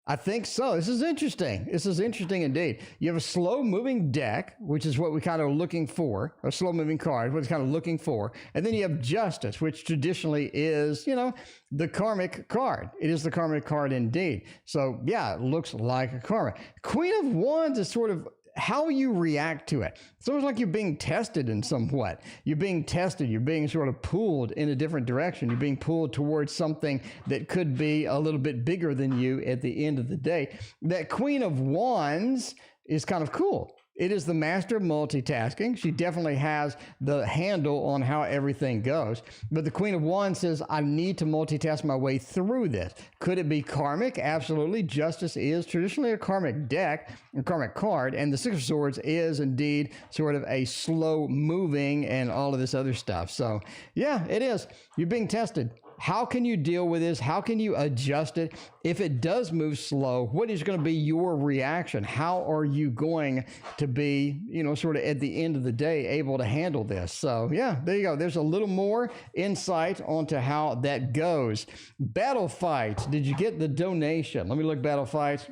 S2: I think so. This is interesting. This is interesting indeed. You have a slow-moving deck, which is what we kind of looking for, a slow-moving card, what it's kind of looking for. And then you have Justice, which traditionally is, you know, the karmic card. It is the karmic card indeed. So, yeah, it looks like a karma. Queen of Wands is sort of how you react to it. It's almost like you're being tested in somewhat. You're being tested. You're being sort of pulled in a different direction. You're being pulled towards something that could be a little bit bigger than you at the end of the day. That Queen of Wands is kind of cool. It is the master of multitasking. She definitely has the handle on how everything goes. But the Queen of Wands says, I need to multitask my way through this. Could it be karmic? Absolutely. Justice is traditionally a karmic deck, a karmic card, and the Six of Swords is indeed sort of a slow moving and all of this other stuff. So yeah, it is. You're being tested. How can you deal with this? How can you adjust it? If it does move slow, what is going to be your reaction? How are you going to be, you know, sort of at the end of the day able to handle this? So yeah, there you go. There's a little more insight onto how that goes. Battle fights. Did you get the donation? Let me look battle fights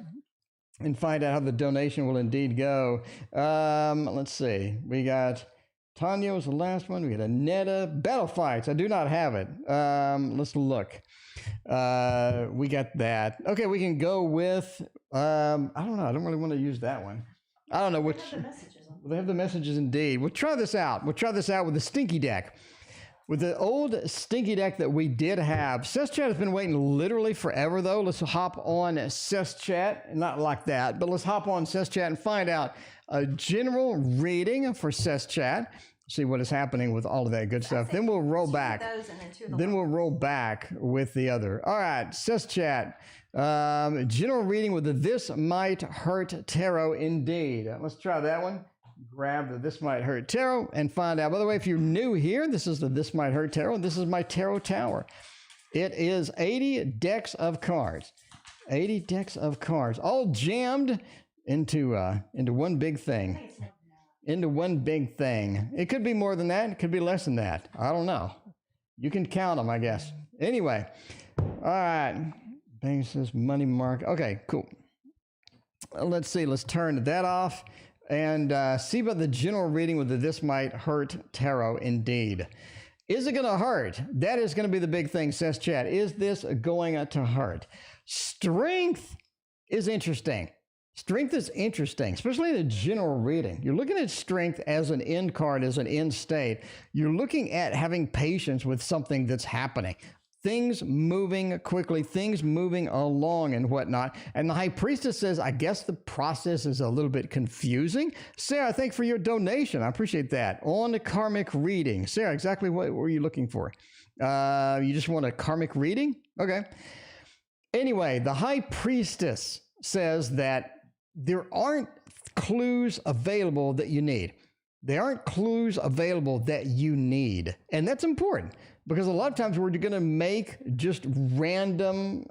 S2: and find out how the donation will indeed go. Let's see. We got Tanya was the last one. We got Aneta. Battle fights. I do not have it. Let's look. We got that. Okay, we can go with, I don't know. I don't really want to use that one. I don't know which. They have the messages indeed. We'll try this out. We'll try this out with the stinky deck. With the old stinky deck that we did have. Chat has been waiting literally forever, though. Let's hop on Chat. Not like that, but let's hop on Chat and find out a general reading for Chat. See what is happening with all of that good stuff. Then we'll roll back. Then we'll roll back with the other. All right, Chat. General reading with the This Might Hurt Tarot indeed. Let's try that one. Grab the This Might Hurt Tarot and find out. By the way, if you're new here, this is the This Might Hurt Tarot, and this is my tarot tower. It is 80 decks of cards. 80 decks of cards, all jammed into one big thing. Into one big thing. It could be more than that. It could be less than that. I don't know. You can count them, I guess. Anyway, all right. Basis, money market. Okay, cool. Let's see. Let's turn that off and see about the general reading with the This Might Hurt Tarot indeed. Is it going to hurt? That is going to be the big thing, says Chat. Is this going to hurt? Strength is interesting. Strength is interesting, especially in a general reading. You're looking at strength as an end card, as an end state. You're looking at having patience with something that's happening. Things moving quickly, things moving along and whatnot. And the High Priestess says, I guess the process is a little bit confusing. Sarah, thanks for your donation. I appreciate that. On the karmic reading. Sarah, exactly what were you looking for? You just want a karmic reading? Okay. Anyway, the High Priestess says that there aren't clues available that you need. There aren't clues available that you need. And that's important because a lot of times we're going to make just random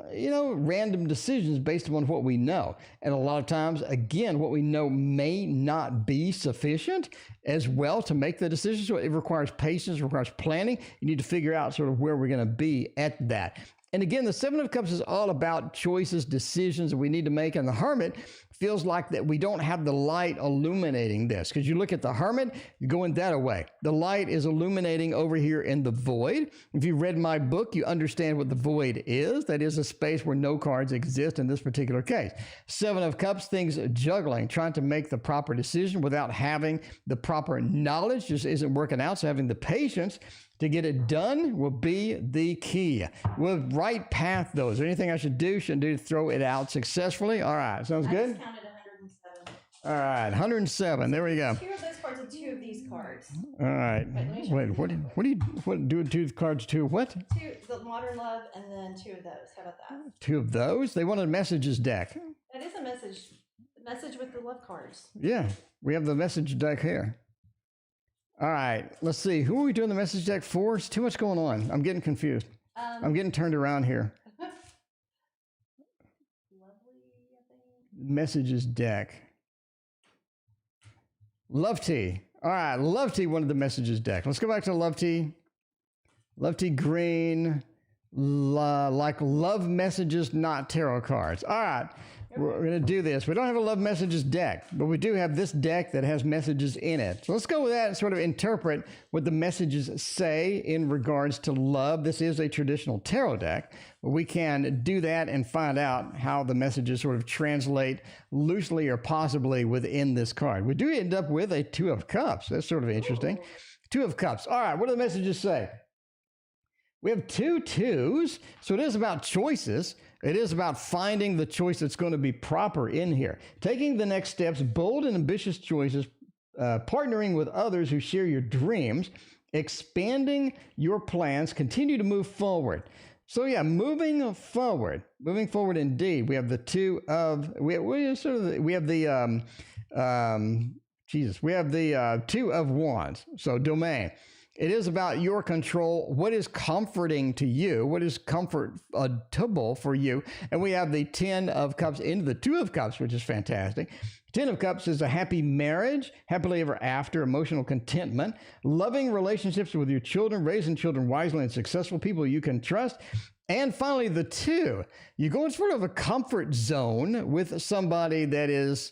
S2: decisions based upon what we know. And a lot of times, again, what we know may not be sufficient as well to make the decision. So it requires patience, it requires planning. You need to figure out sort of where we're going to be at that. And again, the Seven of Cups is all about choices, decisions that we need to make. And the Hermit feels like that we don't have the light illuminating this. Because you look at the Hermit, you're going that away. The light is illuminating over here in the void. If you read my book, you understand what the void is. That is a space where no cards exist in this particular case. Seven of Cups, things juggling, trying to make the proper decision without having the proper knowledge, just isn't working out. So having the patience to get it done will be the key. We'll right path, though. Is there anything I should do to throw it out successfully? All right, sounds good?
S4: I counted 107.
S2: All right, 107. There we go.
S4: 2 of those cards and 2 of these cards.
S2: All right. Wait, what do you do 2 cards, 2 what?
S4: 2, the Modern Love, and then 2 of those. How about that?
S2: 2 of those? They want a messages deck.
S4: That is a message. The message with the love cards.
S2: Yeah, we have the message deck here. All right, let's see. Who are we doing the message deck for? It's too much going on. I'm getting confused. I'm getting turned around here. messages deck. Love Tea. All right, Love Tea wanted the messages deck. Let's go back to Love Tea. Love Tea green, like love messages, not tarot cards. All right, we're going to do this. We don't have a love messages deck, but we do have this deck that has messages in it. So let's go with that and sort of interpret what the messages say in regards to love. This is a traditional tarot deck, but we can do that and find out how the messages sort of translate loosely or possibly within this card. We do end up with a Two of Cups. That's sort of interesting. Two of Cups. All right, what do the messages say? We have 2 2s, so it is about choices. It is about finding the choice that's going to be proper in here. Taking the next steps, bold and ambitious choices, partnering with others who share your dreams, expanding your plans, continue to move forward. So yeah, moving forward indeed. We have the Two of, we have the Two of Wands, so domain. It is about your control, what is comforting to you, what is comfortable for you. And we have the 10 of Cups into the Two of Cups, which is fantastic. 10 of Cups is a happy marriage, happily ever after, emotional contentment, loving relationships with your children, raising children wisely and successful people you can trust. And finally, the 2. You go in sort of a comfort zone with somebody that is...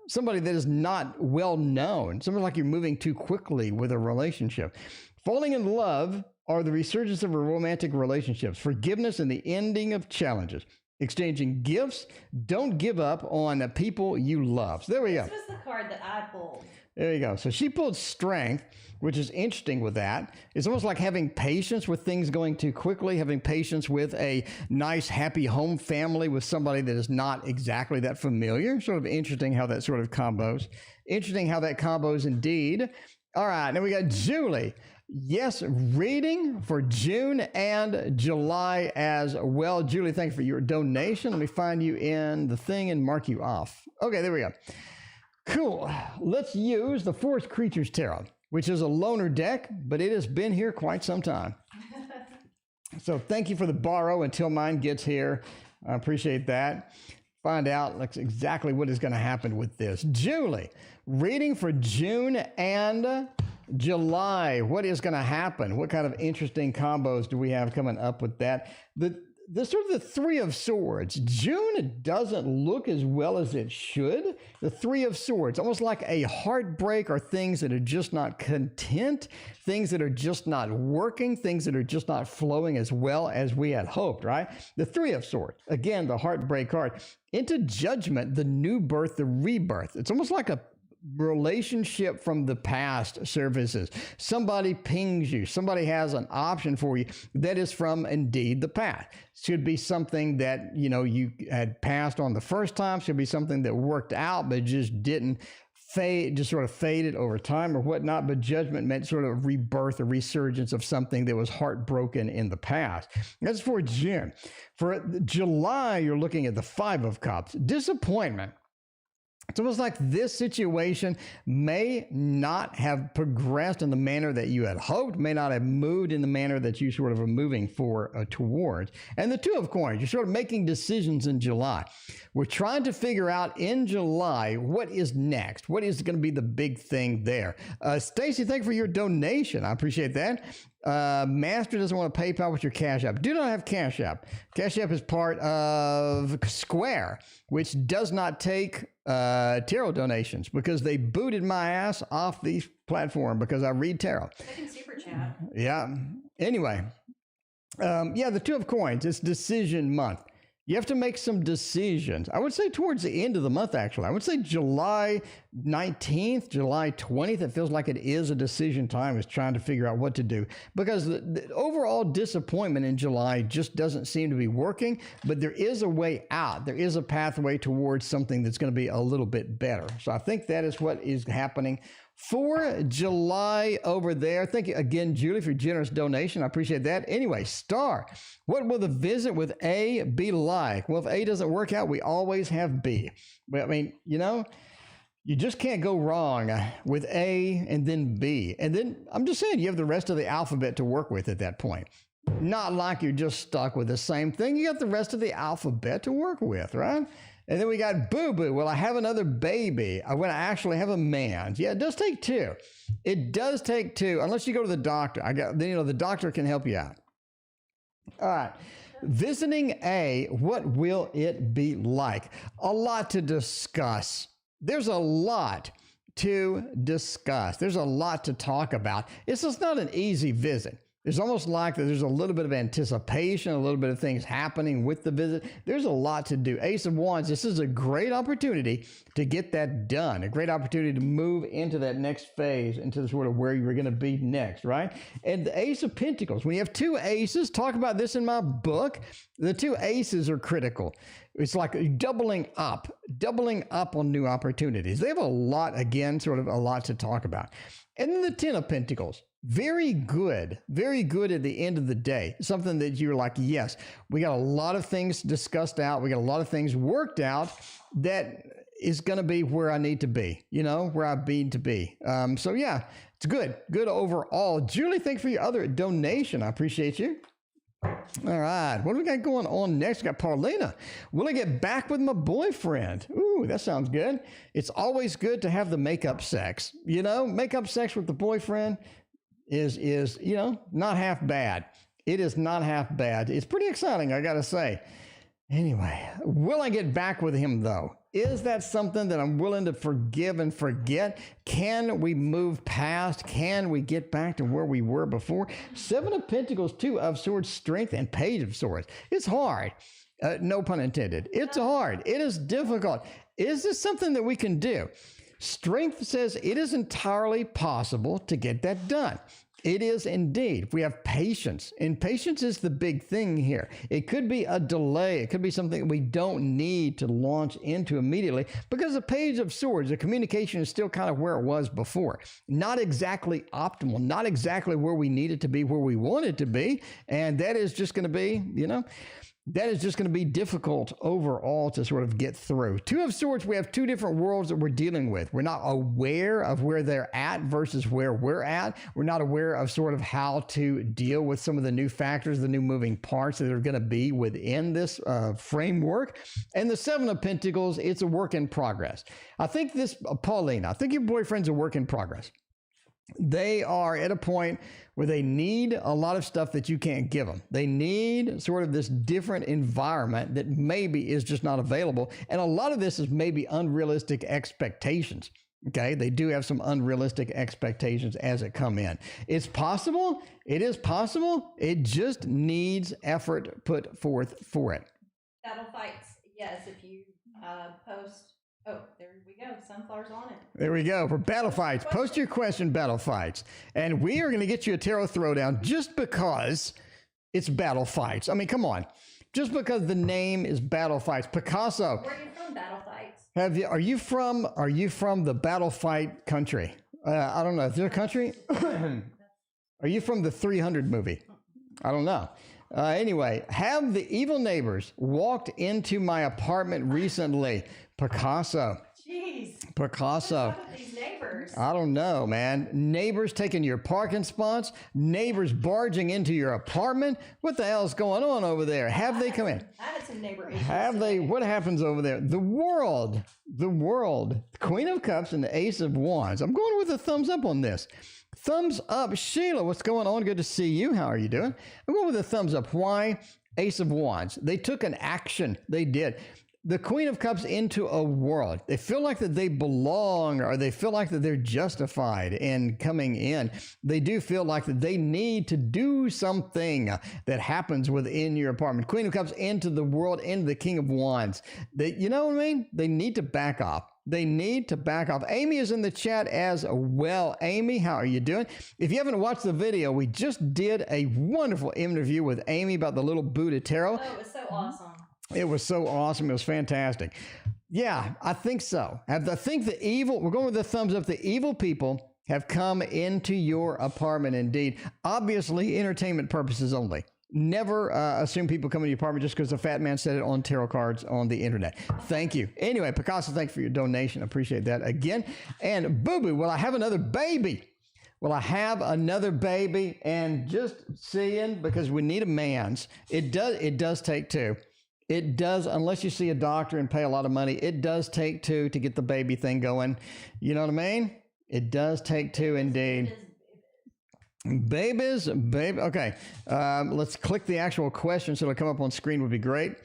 S2: somebody that is not well known. Something like you're moving too quickly with a relationship. Falling in love are the resurgence of romantic relationships, forgiveness and the ending of challenges, exchanging gifts. Don't give up on the people you love. So there we go.
S4: This was the card that I pulled.
S2: There you go. So she pulled strength, which is interesting with that. It's almost like having patience with things going too quickly, having patience with a nice, happy home family with somebody that is not exactly that familiar. Sort of interesting how that sort of combos. Interesting how that combos indeed. All right, now we got Julie. Yes, reading for June and July as well. Julie, thank you for your donation. Let me find you in the thing and mark you off. Okay, there we go. Cool. Let's use the Forest Creatures Tarot, which is a loaner deck, but it has been here quite some time. So thank you for the borrow until mine gets here. I appreciate that. Find out exactly what is going to happen with this. Julie, reading for June and July. What is going to happen? What kind of interesting combos do we have coming up with that? The sort of the Three of Swords. June doesn't look as well as it should. The Three of Swords, almost like a heartbreak, or things that are just not content, things that are just not working, things that are just not flowing as well as we had hoped, right? The Three of Swords, again, the heartbreak card. Into Judgment, the new birth, the rebirth. It's almost like a relationship from the past surfaces. Somebody pings you. Somebody has an option for you that is from indeed the past. Should be something that, you had passed on the first time. Should be something that worked out, but just didn't fade, just sort of faded over time or whatnot. But Judgment meant sort of rebirth, a resurgence of something that was heartbroken in the past. That's for June. For July, you're looking at the Five of Cups. Disappointment. It's almost like this situation may not have progressed in the manner that you had hoped, may not have moved in the manner that you sort of are moving towards. And the Two of Coins, you're sort of making decisions in July. We're trying to figure out in July what is next. What is going to be the big thing there? Stacy, thank you for your donation. I appreciate that. Master doesn't want to PayPal with your Cash App. Do not have Cash App. Cash App is part of Square, which does not take tarot donations because they booted my ass off the platform because I read tarot.
S4: They can super chat.
S2: Yeah. Anyway, the Two of Coins, it's decision month. You have to make some decisions. I would say towards the end of the month, actually. I would say July 19th, July 20th, it feels like it is a decision time, is trying to figure out what to do. Because the overall disappointment in July just doesn't seem to be working, but there is a way out. There is a pathway towards something that's going to be a little bit better. So I think that is what is happening for July over there. Thank you again, Julie, for your generous donation. I appreciate that. Anyway, Star, what will the visit with A be like? Well, if A doesn't work out, we always have B. But I mean, you just can't go wrong with A and then B. And then I'm just saying, you have the rest of the alphabet to work with at that point. Not like you're just stuck with the same thing. You got the rest of the alphabet to work with, right? And then we got Boo Boo. Will I have another baby? I want to actually have a man. Yeah, it does take two. It does take two, unless you go to the doctor. The doctor can help you out. All right. Visiting A, what will it be like? A lot to discuss. There's a lot to discuss. There's a lot to talk about. It's just not an easy visit. It's almost like that there's a little bit of anticipation, a little bit of things happening with the visit. There's a lot to do. Ace of Wands, this is a great opportunity to get that done, a great opportunity to move into that next phase, into the sort of where you're going to be next, right? And the Ace of Pentacles, when you have two aces, talk about this in my book, the two aces are critical. It's like doubling up on new opportunities. They have a lot, again, sort of a lot to talk about. And then the Ten of Pentacles. Very good at the end of the day. Something that you're like, yes, we got a lot of things discussed out. We got a lot of things worked out that is going to be where I need to be, where I need to be. So yeah, it's good overall. Julie, thanks for your other donation. I appreciate you. All right, what do we got going on next? We got Paulina. Will I get back with my boyfriend? Ooh, that sounds good. It's always good to have the makeup sex. Makeup sex with the boyfriend is not half bad. It is not half bad. It's pretty exciting, I gotta say. Anyway, will I get back with him though? Is that something that I'm willing to forgive and forget? Can we move past? Can we get back to where we were before? Seven of Pentacles, Two of Swords, Strength, and Page of Swords. It's hard. No pun intended. It's hard. It is difficult. Is this something that we can do? Strength says it is entirely possible to get that done. It is indeed. We have patience, and patience is the big thing here. It could be a delay. It could be something we don't need to launch into immediately because the Page of Swords, the communication is still kind of where it was before. Not exactly optimal, not exactly where we need it to be, where we want it to be. And that is just going to be, that is just going to be difficult overall to sort of get through. Two of Swords, we have two different worlds that we're dealing with. We're not aware of where they're at versus where we're at. We're not aware of sort of how to deal with some of the new factors, the new moving parts that are going to be within this framework. And the Seven of Pentacles, it's a work in progress. I think Paulina, I think your boyfriend's a work in progress. They are at a point where they need a lot of stuff that you can't give them. They need sort of this different environment that maybe is just not available. And a lot of this is maybe unrealistic expectations. Okay, they do have some unrealistic expectations as it come in. It's possible. It is possible. It just needs effort put forth for it.
S4: Battle fights. Yes, if you post. Oh, there we go. Sunflowers on it.
S2: There we go. For Battle Fights, post your question, Battle Fights. And we are going to get you a tarot throwdown just because it's Battle Fights. I mean, come on. Just because the name is Battle Fights. Picasso.
S4: Where are you from, Battle Fights?
S2: Are you from the Battle Fight country? I don't know. Is there a country? Are you from the 300 movie? I don't know. Anyway, have the evil neighbors walked into my apartment recently? Picasso.
S4: Jeez.
S2: Picasso.
S4: What's up with these neighbors?
S2: I don't know, man. Neighbors taking your parking spots, neighbors barging into your apartment. What the hell is going on over there? Have they come in?
S4: I had some neighbor issues.
S2: Have they? What happens over there? The world, Queen of Cups and the Ace of Wands. I'm going with a thumbs up on this. Thumbs up. Sheila, what's going on? Good to see you. How are you doing? I'm going with a thumbs up. Why? Ace of Wands. They took an action. They did. The Queen of Cups into a world. They feel like that they belong, or they feel like that they're justified in coming in. They do feel like that they need to do something that happens within your apartment. Queen of Cups into the world, into the King of Wands. You know what I mean? They need to back off. They need to back off. Amy is in the chat as well. Amy, how are you doing? If you haven't watched the video, we just did a wonderful interview with Amy about the little Buddha tarot.
S4: Oh, it was so awesome.
S2: It was so awesome. It was fantastic. Yeah, I think so. I think we're going with the thumbs up. The evil people have come into your apartment indeed. Obviously, entertainment purposes only. Never assume people come into your apartment just because the fat man said it on tarot cards on the internet. Thank you. Anyway, Picasso, thanks for your donation. Appreciate that again. And Boo Boo, will I have another baby? Will I have another baby? And just seeing, because we need a man's, it does take two. It does, unless you see a doctor and pay a lot of money, it does take two to get the baby thing going. You know what I mean? It does take two indeed. Babies, baby. Okay, let's click the actual question so it'll come up on screen would be great.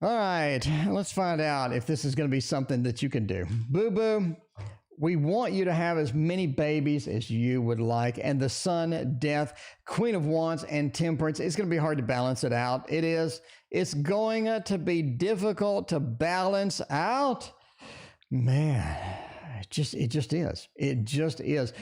S2: All right, let's find out if this is going to be something that you can do. Boo-boo, we want you to have as many babies as you would like. And the Sun, Death, Queen of Wands, and Temperance, it's going to be hard to balance it out. It is. It's going to be difficult to balance out. Man, it just is. It just is.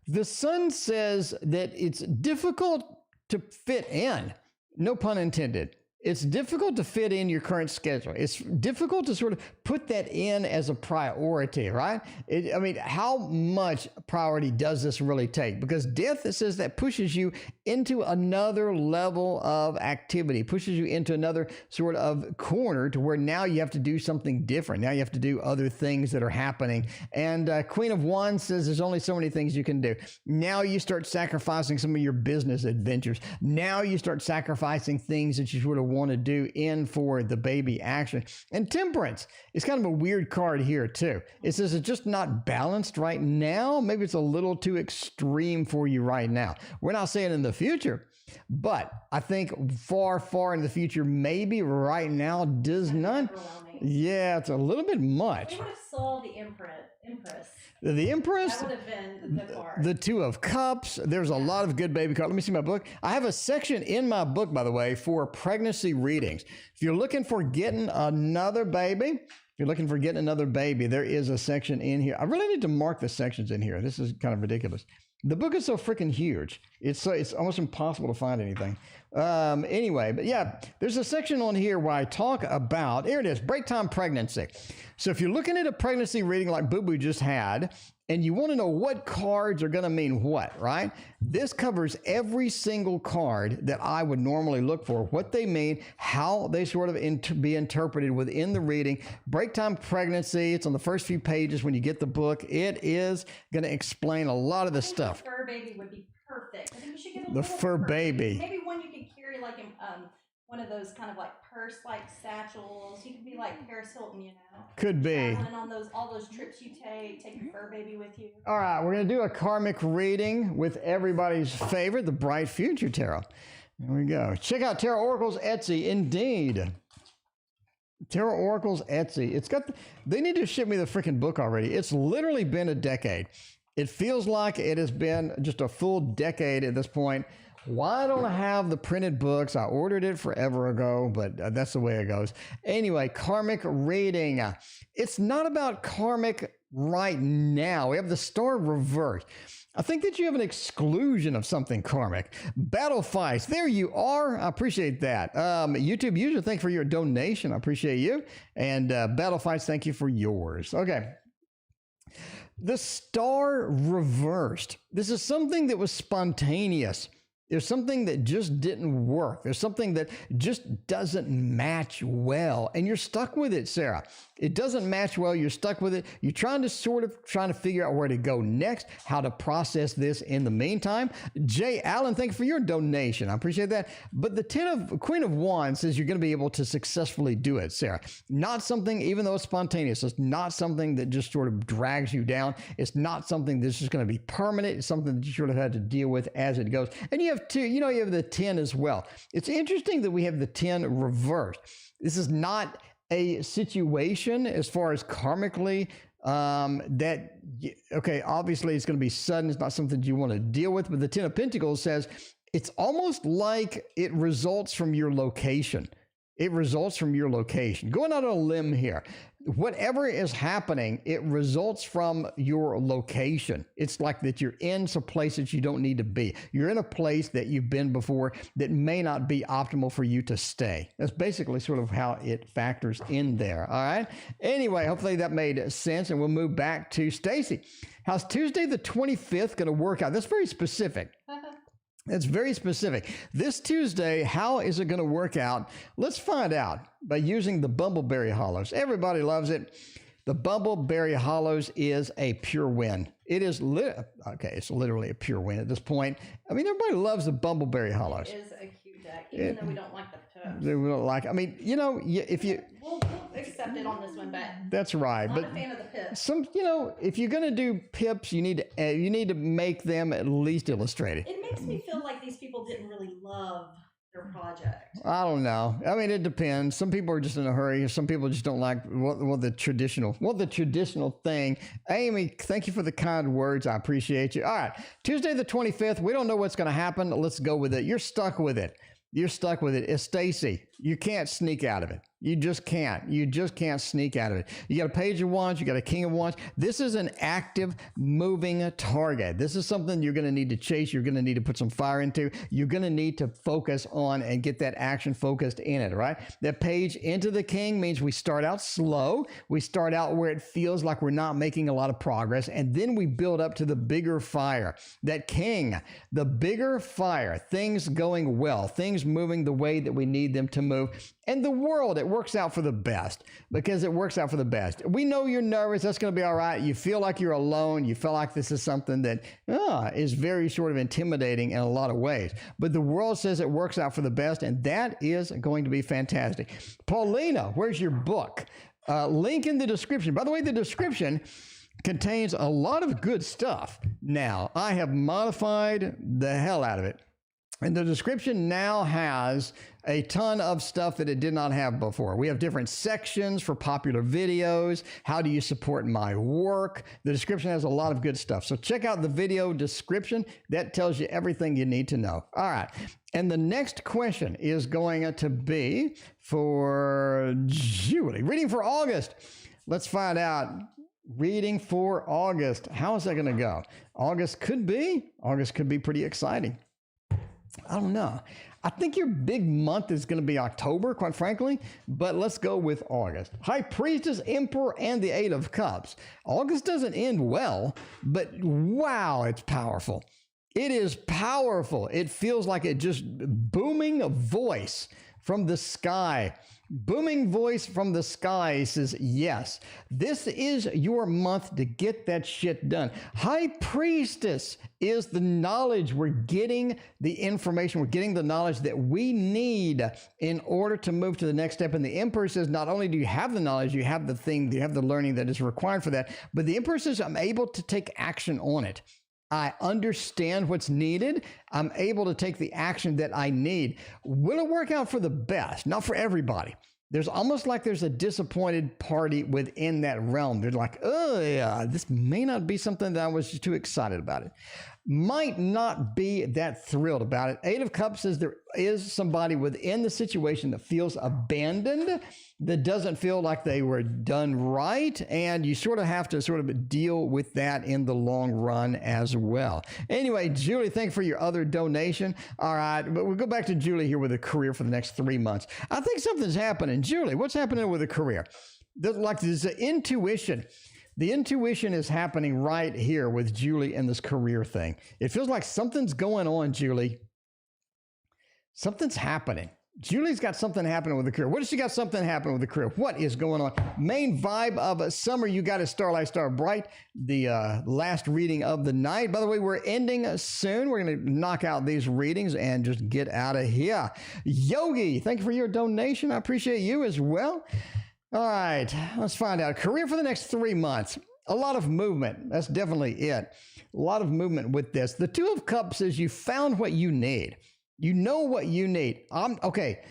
S2: The Sun says that it's difficult to fit in. No pun intended. It's difficult to fit in your current schedule. It's difficult to sort of put that in as a priority, right? I mean, how much priority does this really take? Because Death, it says that pushes you into another level of activity, pushes you into another sort of corner to where now you have to do something different. Now you have to do other things that are happening. And Queen of Wands says there's only so many things you can do. Now you start sacrificing some of your business adventures. Now you start sacrificing things that you sort of want to do in for the baby action. And Temperance is kind of a weird card here too. It says it's just not balanced right now. Maybe it's a little too extreme for you right now. We're not saying in the future, but I think far, far in the future, maybe right now does not. Yeah, it's a little bit much.
S4: We would have saw the Empress.
S2: The Empress,
S4: That would have been the card.
S2: the Two of Cups. There's a lot of good baby cards. Let me see my book. I have a section in my book, by the way, for pregnancy readings. If you're looking for getting another baby, there is a section in here. I really need to mark the sections in here. This is kind of ridiculous. The book is so freaking huge. It's almost impossible to find anything. Anyway, but yeah, there's a section on here where I talk about, here it is, break time pregnancy. So if you're looking at a pregnancy reading like Boo Boo just had, and you want to know what cards are going to mean what, right? This covers every single card that I would normally look for, what they mean, how they sort of be interpreted within the reading. Break time pregnancy, it's on the first few pages when you get the book. It is going to explain a lot of the stuff.
S4: The fur baby would be perfect. I think you should get a
S2: The
S4: little
S2: fur baby.
S4: Maybe one you could carry like in one of those kind of like purse-like satchels. You could be like Paris Hilton, you know.
S2: Could be.
S4: Traveling on all those trips you take your fur baby with you.
S2: All right, we're going to do a karmic reading with everybody's favorite, the Bright Future Tarot. There we go. Check out Tarot Oracles Etsy, indeed. Tarot Oracles Etsy. They need to ship me the freaking book already. It's literally been a decade. It feels like it has been just a full decade at this point. Why don't I have the printed books? I ordered it forever ago, but that's the way it goes. Anyway, karmic reading. It's not about karmic right now. We have the star reversed. I think that you have an exclusion of something karmic. Battle fights. There you are. I appreciate that. YouTube user, thank you for your donation. I appreciate you. And battle fights, thank you for yours. Okay. The star reversed. This is something that was spontaneous. There's something that just didn't work. There's something that just doesn't match well. And you're stuck with it, Sarah. It doesn't match well. You're stuck with it. You're trying to figure out where to go next, how to process this in the meantime. Jay Allen, thank you for your donation. I appreciate that. But the Queen of Wands says you're going to be able to successfully do it, Sarah. Not something, even though it's spontaneous, it's not something that just sort of drags you down. It's not something that's just going to be permanent. It's something that you sort of had to deal with as it goes. And you have you have the 10 as well. It's interesting that we have the 10 reversed. This is not a situation as far as karmically okay, obviously it's going to be sudden. It's not something you want to deal with, but the 10 of Pentacles says it's almost like it results from your location. It results from your location. Going out on a limb here. Whatever is happening, it results from your location. It's like that you're in some place that you don't need to be. You're in a place that you've been before that may not be optimal for you to stay. That's basically sort of how it factors in there. All right. Anyway, hopefully that made sense, and we'll move back to Stacy. How's Tuesday the 25th going to work out? That's very specific. It's very specific. This Tuesday, how is it going to work out? Let's find out by using the Bumbleberry Hollows. Everybody loves it. The Bumbleberry Hollows is a pure win. It is, it's literally a pure win at this point. I mean, everybody loves the Bumbleberry Hollows.
S4: It is a cute deck, even though we don't like the
S2: They don't like. I mean, you know, if you.
S4: We'll accept it on this one, but
S2: That's right.
S4: not
S2: But
S4: a fan of the pips.
S2: some, you know, if you're gonna do pips, you need to make them at least illustrated.
S4: It makes me feel like these people didn't really love their project.
S2: I don't know. I mean, it depends. Some people are just in a hurry. Some people just don't like the traditional thing. Amy, thank you for the kind words. I appreciate you. All right, Tuesday the 25th. We don't know what's going to happen. Let's go with it. You're stuck with it. You're stuck with it. It's Stacy. You can't sneak out of it. You just can't. You just can't sneak out of it. You got a Page of Wands. You got a King of Wands. This is an active, moving target. This is something you're going to need to chase. You're going to need to put some fire into. You're going to need to focus on and get that action focused in it, right? That Page into the King means we start out slow. We start out where it feels like we're not making a lot of progress, and then we build up to the bigger fire. That King, the bigger fire, things going well, things moving the way that we need them to move. And the world, it works out for the best because it works out for the best. We know you're nervous. That's going to be all right. You feel like you're alone. You feel like this is something that is very sort of intimidating in a lot of ways. But the world says it works out for the best, and that is going to be fantastic. Paulina, where's your book? Link in the description. By the way, the description contains a lot of good stuff. Now, I have modified the hell out of it. And the description now has a ton of stuff that it did not have before. We have different sections for popular videos. How do you support my work? The description has a lot of good stuff. So check out the video description. That tells you everything you need to know. All right. And the next question is going to be for Julie. Reading for August. Let's find out. Reading for August. How is that going to go? August could be pretty exciting. I don't know. I think your big month is going to be October, quite frankly, but let's go with August. High Priestess, Emperor, and the Eight of Cups. August doesn't end well, but wow, it's powerful. It is powerful. It feels like it just booming a voice from the sky. Booming voice from the sky says, yes, this is your month to get that shit done. High Priestess is the knowledge. We're getting the information. We're getting the knowledge that we need in order to move to the next step. And the Emperor says, not only do you have the knowledge, you have the thing, you have the learning that is required for that. But the Emperor says, I'm able to take action on it. I understand what's needed. I'm able to take the action that I need. Will it work out for the best? Not for everybody. There's almost like there's a disappointed party within that realm. They're like, oh yeah, this may not be something that I was too excited about it. Might not be that thrilled about it. Eight of Cups says there is somebody within the situation that feels abandoned, that doesn't feel like they were done right, and you sort of have to sort of deal with that in the long run as well. Anyway, Julie, thank you for your other donation. All right, but we'll go back to Julie here with a career for the next 3 months. I think something's happening. Julie, what's happening with a career? There's an intuition. The intuition is happening right here with Julie and this career thing. It feels like something's going on, Julie. Something's happening. Julie's got something happening with the career. What has she got something happening with the career? What is going on? Main vibe of summer, you got a Starlight Star Bright, the last reading of the night. By the way, we're ending soon. We're going to knock out these readings and just get out of here. Yogi, thank you for your donation. I appreciate you as well. All right, let's find out. Career for the next 3 months. A lot of movement. That's definitely it. A lot of movement with this. The Two of Cups says you found what you need. You know what you need. Okay,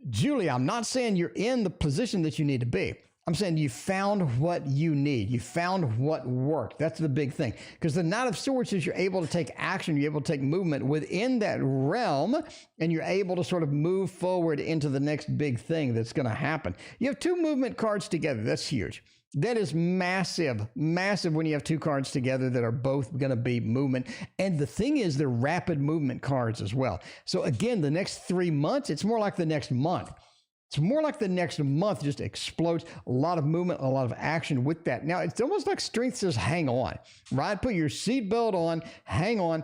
S2: Julie, I'm not saying you're in the position that you need to be. I'm saying you found what you need. You found what worked. That's the big thing. Because the Knight of Swords is you're able to take action, you're able to take movement within that realm, and you're able to sort of move forward into the next big thing that's going to happen. You have 2 movement cards together. That's huge. That is massive, massive when you have 2 cards together that are both going to be movement. And the thing is, they're rapid movement cards as well. So again, the next 3 months, it's more like the next month. It's more like the next month just explodes. A lot of movement, a lot of action with that. Now, it's almost like strength says, hang on, right? Put your seatbelt on, hang on.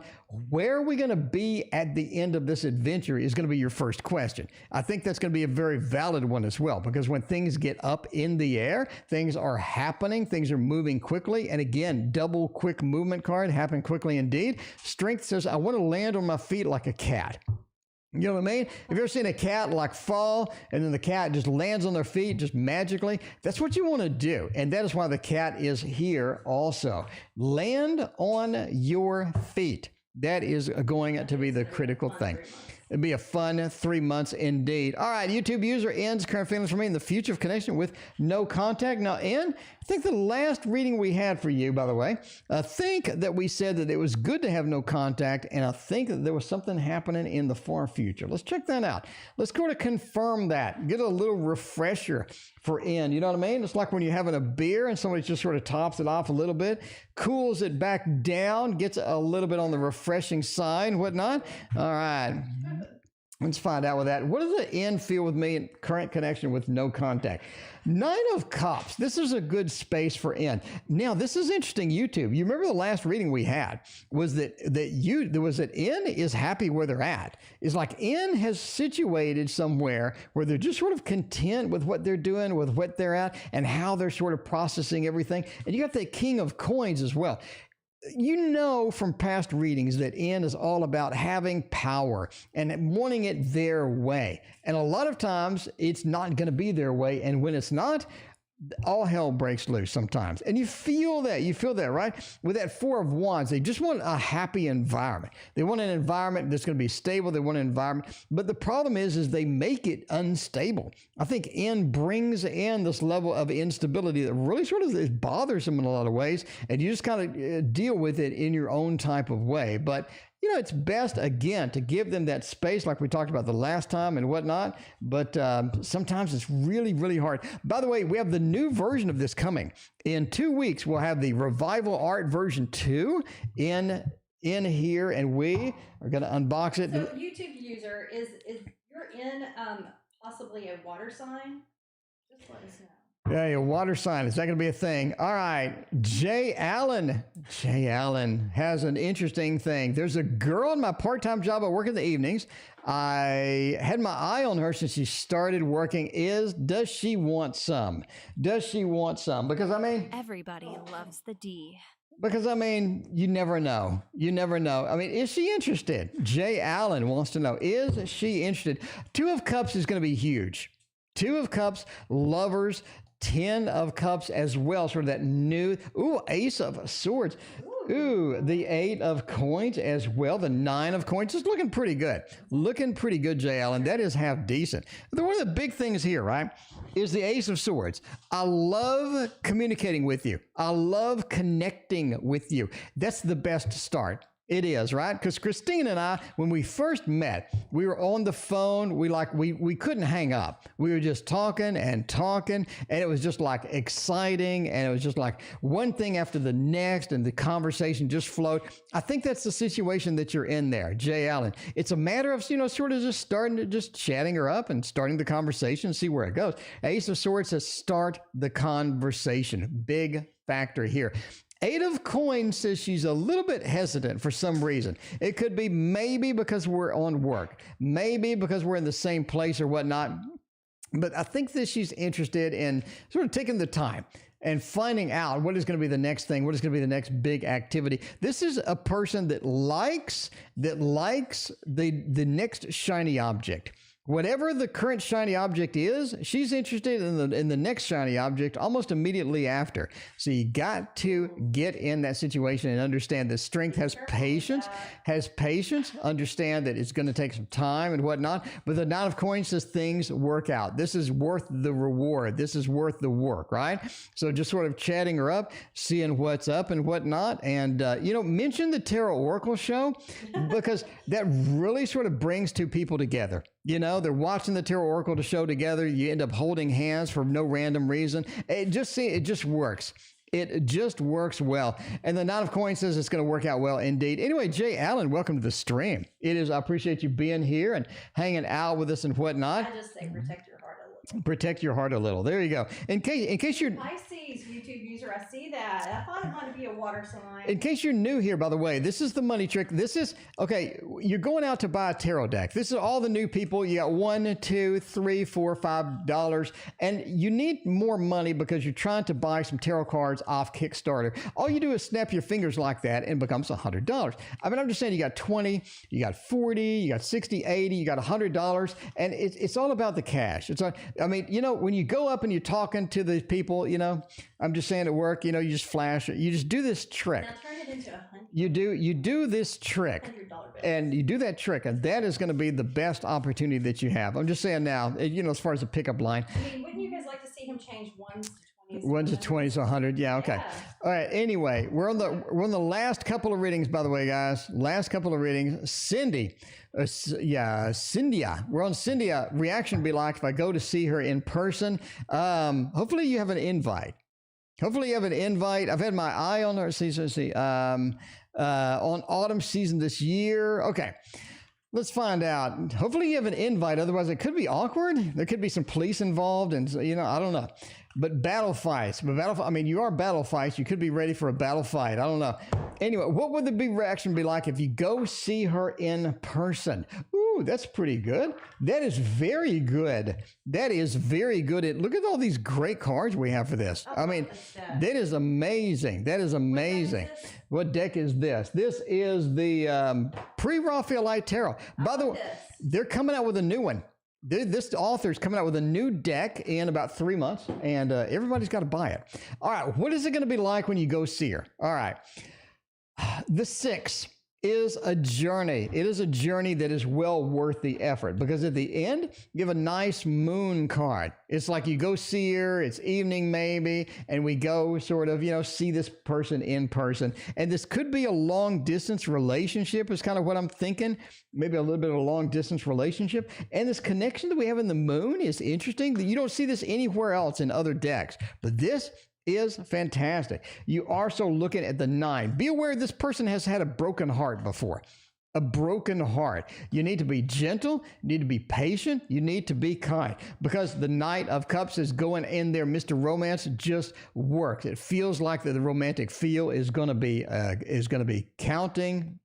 S2: Where are we going to be at the end of this adventure is going to be your first question. I think that's going to be a very valid one as well, because when things get up in the air, things are happening, things are moving quickly. And again, double quick movement card, happen quickly indeed. Strength says, I want to land on my feet like a cat. You know what I mean? Have you ever seen a cat like fall and then the cat just lands on their feet just magically? That's what you want to do. And that is why the cat is here also. Land on your feet. That is going to be the critical thing. It'd be a fun 3 months indeed. All right, YouTube user ends current feelings for me in the future of connection with no contact. Now, N, I think the last reading we had for you, by the way, I think that we said that it was good to have no contact, and I think that there was something happening in the far future. Let's check that out. Let's go to confirm that. Get a little refresher for N. You know what I mean? It's like when you're having a beer and somebody just sort of tops it off a little bit, cools it back down, gets a little bit on the refreshing side, whatnot. All right. Let's find out with that. What does the N feel with me in current connection with no contact? 9 of Cups. This is a good space for N. Now, this is interesting, YouTube. You remember the last reading we had was that N is happy where they're at. It's like N has situated somewhere where they're just sort of content with what they're doing, with what they're at, and how they're sort of processing everything. And you got the King of Coins as well. You know from past readings that N is all about having power and wanting it their way. And a lot of times it's not going to be their way. And when it's not, all hell breaks loose sometimes. And you feel that, right? With that 4 of Wands, they just want a happy environment. They want an environment that's going to be stable. They want an environment. But the problem is they make it unstable. I think N brings in this level of instability that really sort of is bothersome in a lot of ways. And you just kind of deal with it in your own type of way. But you know, it's best, again, to give them that space like we talked about the last time and whatnot. But sometimes it's really, really hard. By the way, we have the new version of this coming. In 2 weeks, we'll have the Revival Art version 2 in here, and we are going to unbox it.
S4: So, YouTube user, is you're in possibly a water sign? Just let us know.
S2: Yeah, a water sign. Is that going to be a thing? All right. Jay Allen. Jay Allen has an interesting thing. There's a girl in my part-time job. I work in the evenings. I had my eye on her since she started working. Does she want some? Does she want some? Because, I mean...
S3: Everybody loves the D.
S2: Because, I mean, you never know. You never know. I mean, is she interested? Jay Allen wants to know, is she interested? 2 of Cups is going to be huge. 2 of Cups, lovers, 10 of Cups as well. Sort of that new, Ace of Swords. Ooh, the 8 of Coins as well. The 9 of Coins is looking pretty good. Looking pretty good, Jay Allen. That is half decent. One of the big things here, right, is the Ace of Swords. I love communicating with you. I love connecting with you. That's the best start. It is, right? Because Christine and I, when we first met, we were on the phone. We couldn't hang up. We were just talking, and it was just like exciting, and it was just like one thing after the next, and the conversation just flowed. I think that's the situation that you're in there, Jay Allen. It's a matter of, sort of just chatting her up and starting the conversation, see where it goes. Ace of Swords says start the conversation. Big factor here. 8 of Coins says she's a little bit hesitant for some reason. It could be maybe because we're on work, maybe because we're in the same place or whatnot. But I think that she's interested in sort of taking the time and finding out what is going to be the next thing, what is going to be the next big activity. This is a person that likes the next shiny object. Whatever the current shiny object is, she's interested in the next shiny object almost immediately after. So you got to get in that situation and understand that strength has patience, understand that it's going to take some time and whatnot. But the 9 of Coins says things work out. This is worth the reward. This is worth the work, right? So just sort of chatting her up, seeing what's up and whatnot. And, mention the Tarot Oracle show because that really sort of brings 2 people together. They're watching the Tarot Oracle show together. You end up holding hands for no random reason. It just works. It just works well. And the 9 of Coins says it's going to work out well indeed. Anyway, Jay Allen, welcome to the stream. I appreciate you being here and hanging out with us and whatnot.
S4: I just say protect your heart a little.
S2: Protect your heart a little. There you go. In case you're
S4: Pisces YouTube user diffuser. I see that. I thought it might be a water sign.
S2: In case you're new here, by the way, this is the money trick. This is, okay, you're going out to buy a tarot deck. This is all the new people. You got $1, $2, $3, $4, $5, and you need more money because you're trying to buy some tarot cards off Kickstarter. All you do is snap your fingers like that and it becomes $100. I mean, I'm just saying you got 20, you got 40, you got 60, 80, you got $100, and it's all about the cash. It's all, I mean, you know, when you go up and you're talking to the people, you know, I'm just saying at work, you know, you just flash it. You just do this trick.
S4: Now turn it into $100
S2: You do this trick,
S4: bill.
S2: and you do that trick, and that is going to be the best opportunity that you have. I'm just saying now, you know, as far as a pickup line.
S4: I mean, wouldn't you guys like to see him change ones to 20s?
S2: Ones to 20s, 100. Yeah, okay.
S4: Yeah.
S2: All right. Anyway, we're on the last couple of readings, by the way, guys. Last couple of readings. Cindy. Cyndia. We're on Cyndia. Reaction would be like if I go to see her in person. Hopefully you have an invite. Hopefully you have an invite. I've had my eye on her. See. On autumn season this year. Okay. Let's find out. Hopefully you have an invite. Otherwise, it could be awkward. There could be some police involved, and you know, I don't know. But battle fights. I mean, you are battle fights. You could be ready for a battle fight. I don't know. Anyway, what would the big reaction be like if you go see her in person? Ooh, that's pretty good. That is very good. That is very good. Look at all these great cards we have for this. I mean, that is amazing. That is amazing. What deck is this? This is the pre-Raphaelite Tarot. By the way, they're coming out with a new one. This author's coming out with a new deck in about 3 months, and everybody's got to buy it. All right, what is it going to be like when you go see her? All right, the 6 is a journey. It is a journey that is well worth the effort, because at the end, you have a nice moon card. It's like you go see her, it's evening maybe, and we go sort of, you know, see this person in person. And this could be a long distance relationship is kind of what I'm thinking. Maybe a little bit of a long distance relationship. And this connection that we have in the moon is interesting. You don't see this anywhere else in other decks, but this is fantastic. You are also looking at the 9. Be aware this person has had a broken heart before. A broken heart. You need to be gentle. You need to be patient. You need to be kind, because the Knight of Cups is going in there. Mr. Romance just works. It feels like the romantic feel is going to be counting.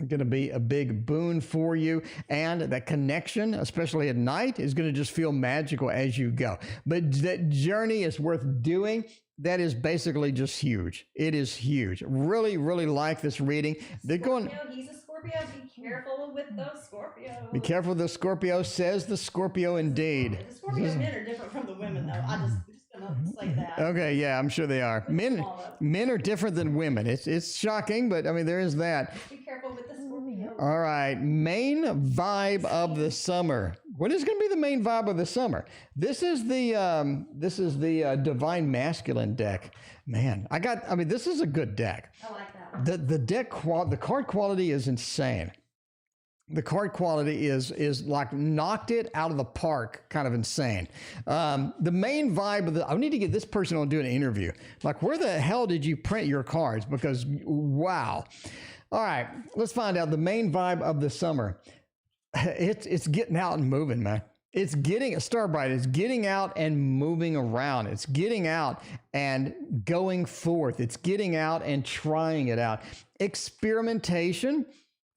S2: Going to be a big boon for you, and that connection, especially at night, is going to just feel magical as you go. But that journey is worth doing. That is basically just huge. It is huge. Really, really like this reading. They're going.
S4: He's a Scorpio. Be careful with those Scorpios.
S2: Be careful with the Scorpio, says the Scorpio indeed.
S4: The Scorpio men are different from the women, though. I'm just gonna say that.
S2: Okay, yeah, I'm sure they are. Men are different than women. It's shocking, but I mean there is that.
S4: Be careful with the Scorpio.
S2: All right, main vibe of the summer. What is going to be the main vibe of the summer? This is the Divine Masculine deck. Man, this is a good deck.
S4: I like that one.
S2: The card quality is insane. The card quality is like knocked it out of the park, kind of insane. The main vibe of I need to get this person on to do an interview. Like, where the hell did you print your cards? Because wow. All right, let's find out the main vibe of the summer. It's getting out and moving, man. It's getting Starbright. It's getting out and moving around. It's getting out and going forth. It's getting out and trying it out. Experimentation.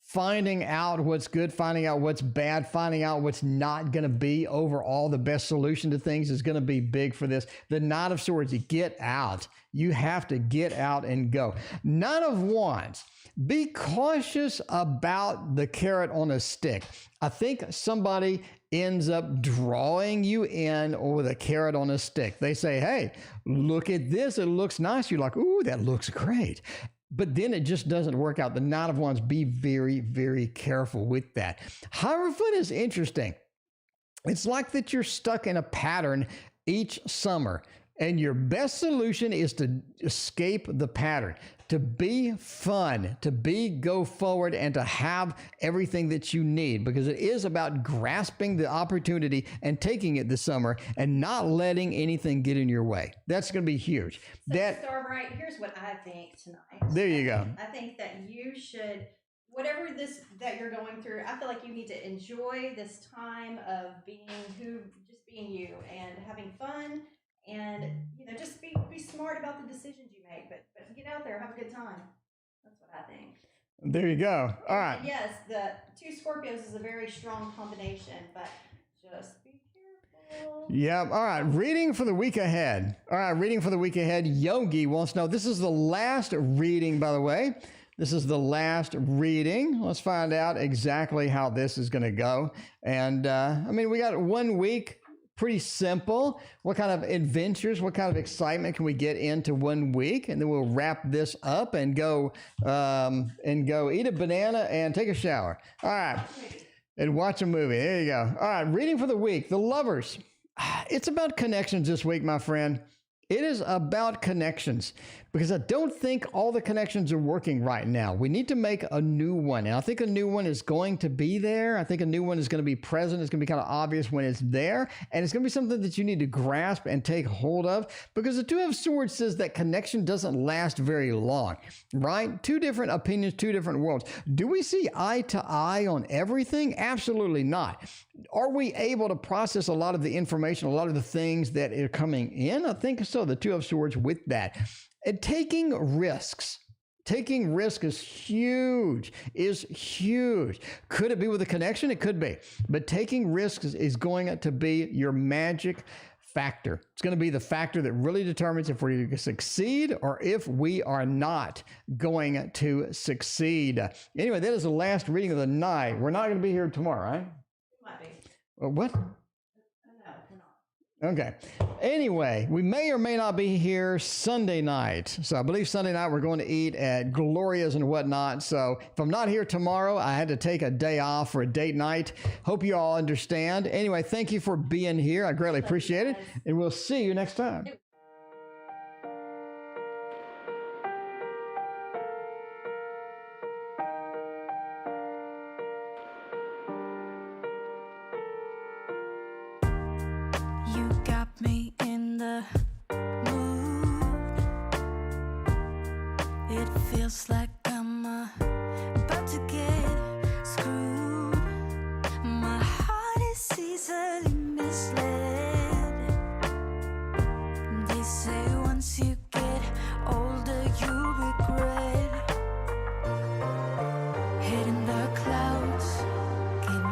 S2: Finding out what's good, finding out what's bad, finding out what's not going to be overall the best solution to things is going to be big for this. The Knight of Swords, you get out. You have to get out and go. Nine of Wands, be cautious about the carrot on a stick. I think somebody ends up drawing you in with a carrot on a stick. They say, hey, look at this. It looks nice. You're like, ooh, that looks great. But then it just doesn't work out. The Knight of Wands, be very, very careful with that. Hierophant is interesting. It's like that you're stuck in a pattern each summer, and your best solution is to escape the pattern, to be fun, to go forward, and to have everything that you need, because it is about grasping the opportunity and taking it this summer and not letting anything get in your way. That's going to be huge.
S4: So Starbright, here's what I think tonight.
S2: There you go.
S4: I think that you should, whatever this that you're going through, I feel like you need to enjoy this time of being you and having fun and just be smart about the decisions you make. But get out there, have a good time. That's what I think.
S2: There you go. All right.
S4: And yes, the 2 Scorpios is a very strong combination, but just be careful.
S2: Yep. All right. Reading for the week ahead. All right. Reading for the week ahead. Yogi wants to know. This is the last reading, by the way. This is the last reading. Let's find out exactly how this is going to go. And we got 1 week. Pretty simple. What kind of adventures, what kind of excitement can we get into 1 week? And then we'll wrap this up and go eat a banana and take a shower. All right. And watch a movie. There you go. All right. Reading for the week. The Lovers. It's about connections this week, my friend. It is about connections because I don't think all the connections are working right now. We need to make a new one. And I think a new one is going to be there. I think a new one is going to be present. It's going to be kind of obvious when it's there. And it's going to be something that you need to grasp and take hold of because the Two of Swords says that connection doesn't last very long, right? 2 different opinions, 2 different worlds. Do we see eye to eye on everything? Absolutely not. Are we able to process a lot of the information, a lot of the things that are coming in? I think so. The Two of Swords with that. And taking risks. Taking risk is huge. Could it be with a connection? It could be. But taking risks is going to be your magic factor. It's going to be the factor that really determines if we succeed or if we are not going to succeed. Anyway, that is the last reading of the night. We're not going to be here tomorrow, right?
S4: Might be.
S2: What?
S4: No, we're not.
S2: Okay. Anyway, we may or may not be here Sunday night. So I believe Sunday night we're going to eat at Gloria's and whatnot. So if I'm not here tomorrow, I had to take a day off for a date night. Hope you all understand. Anyway, thank you for being here. I greatly appreciate it. And we'll see you next time.
S1: You got me in the mood. It feels like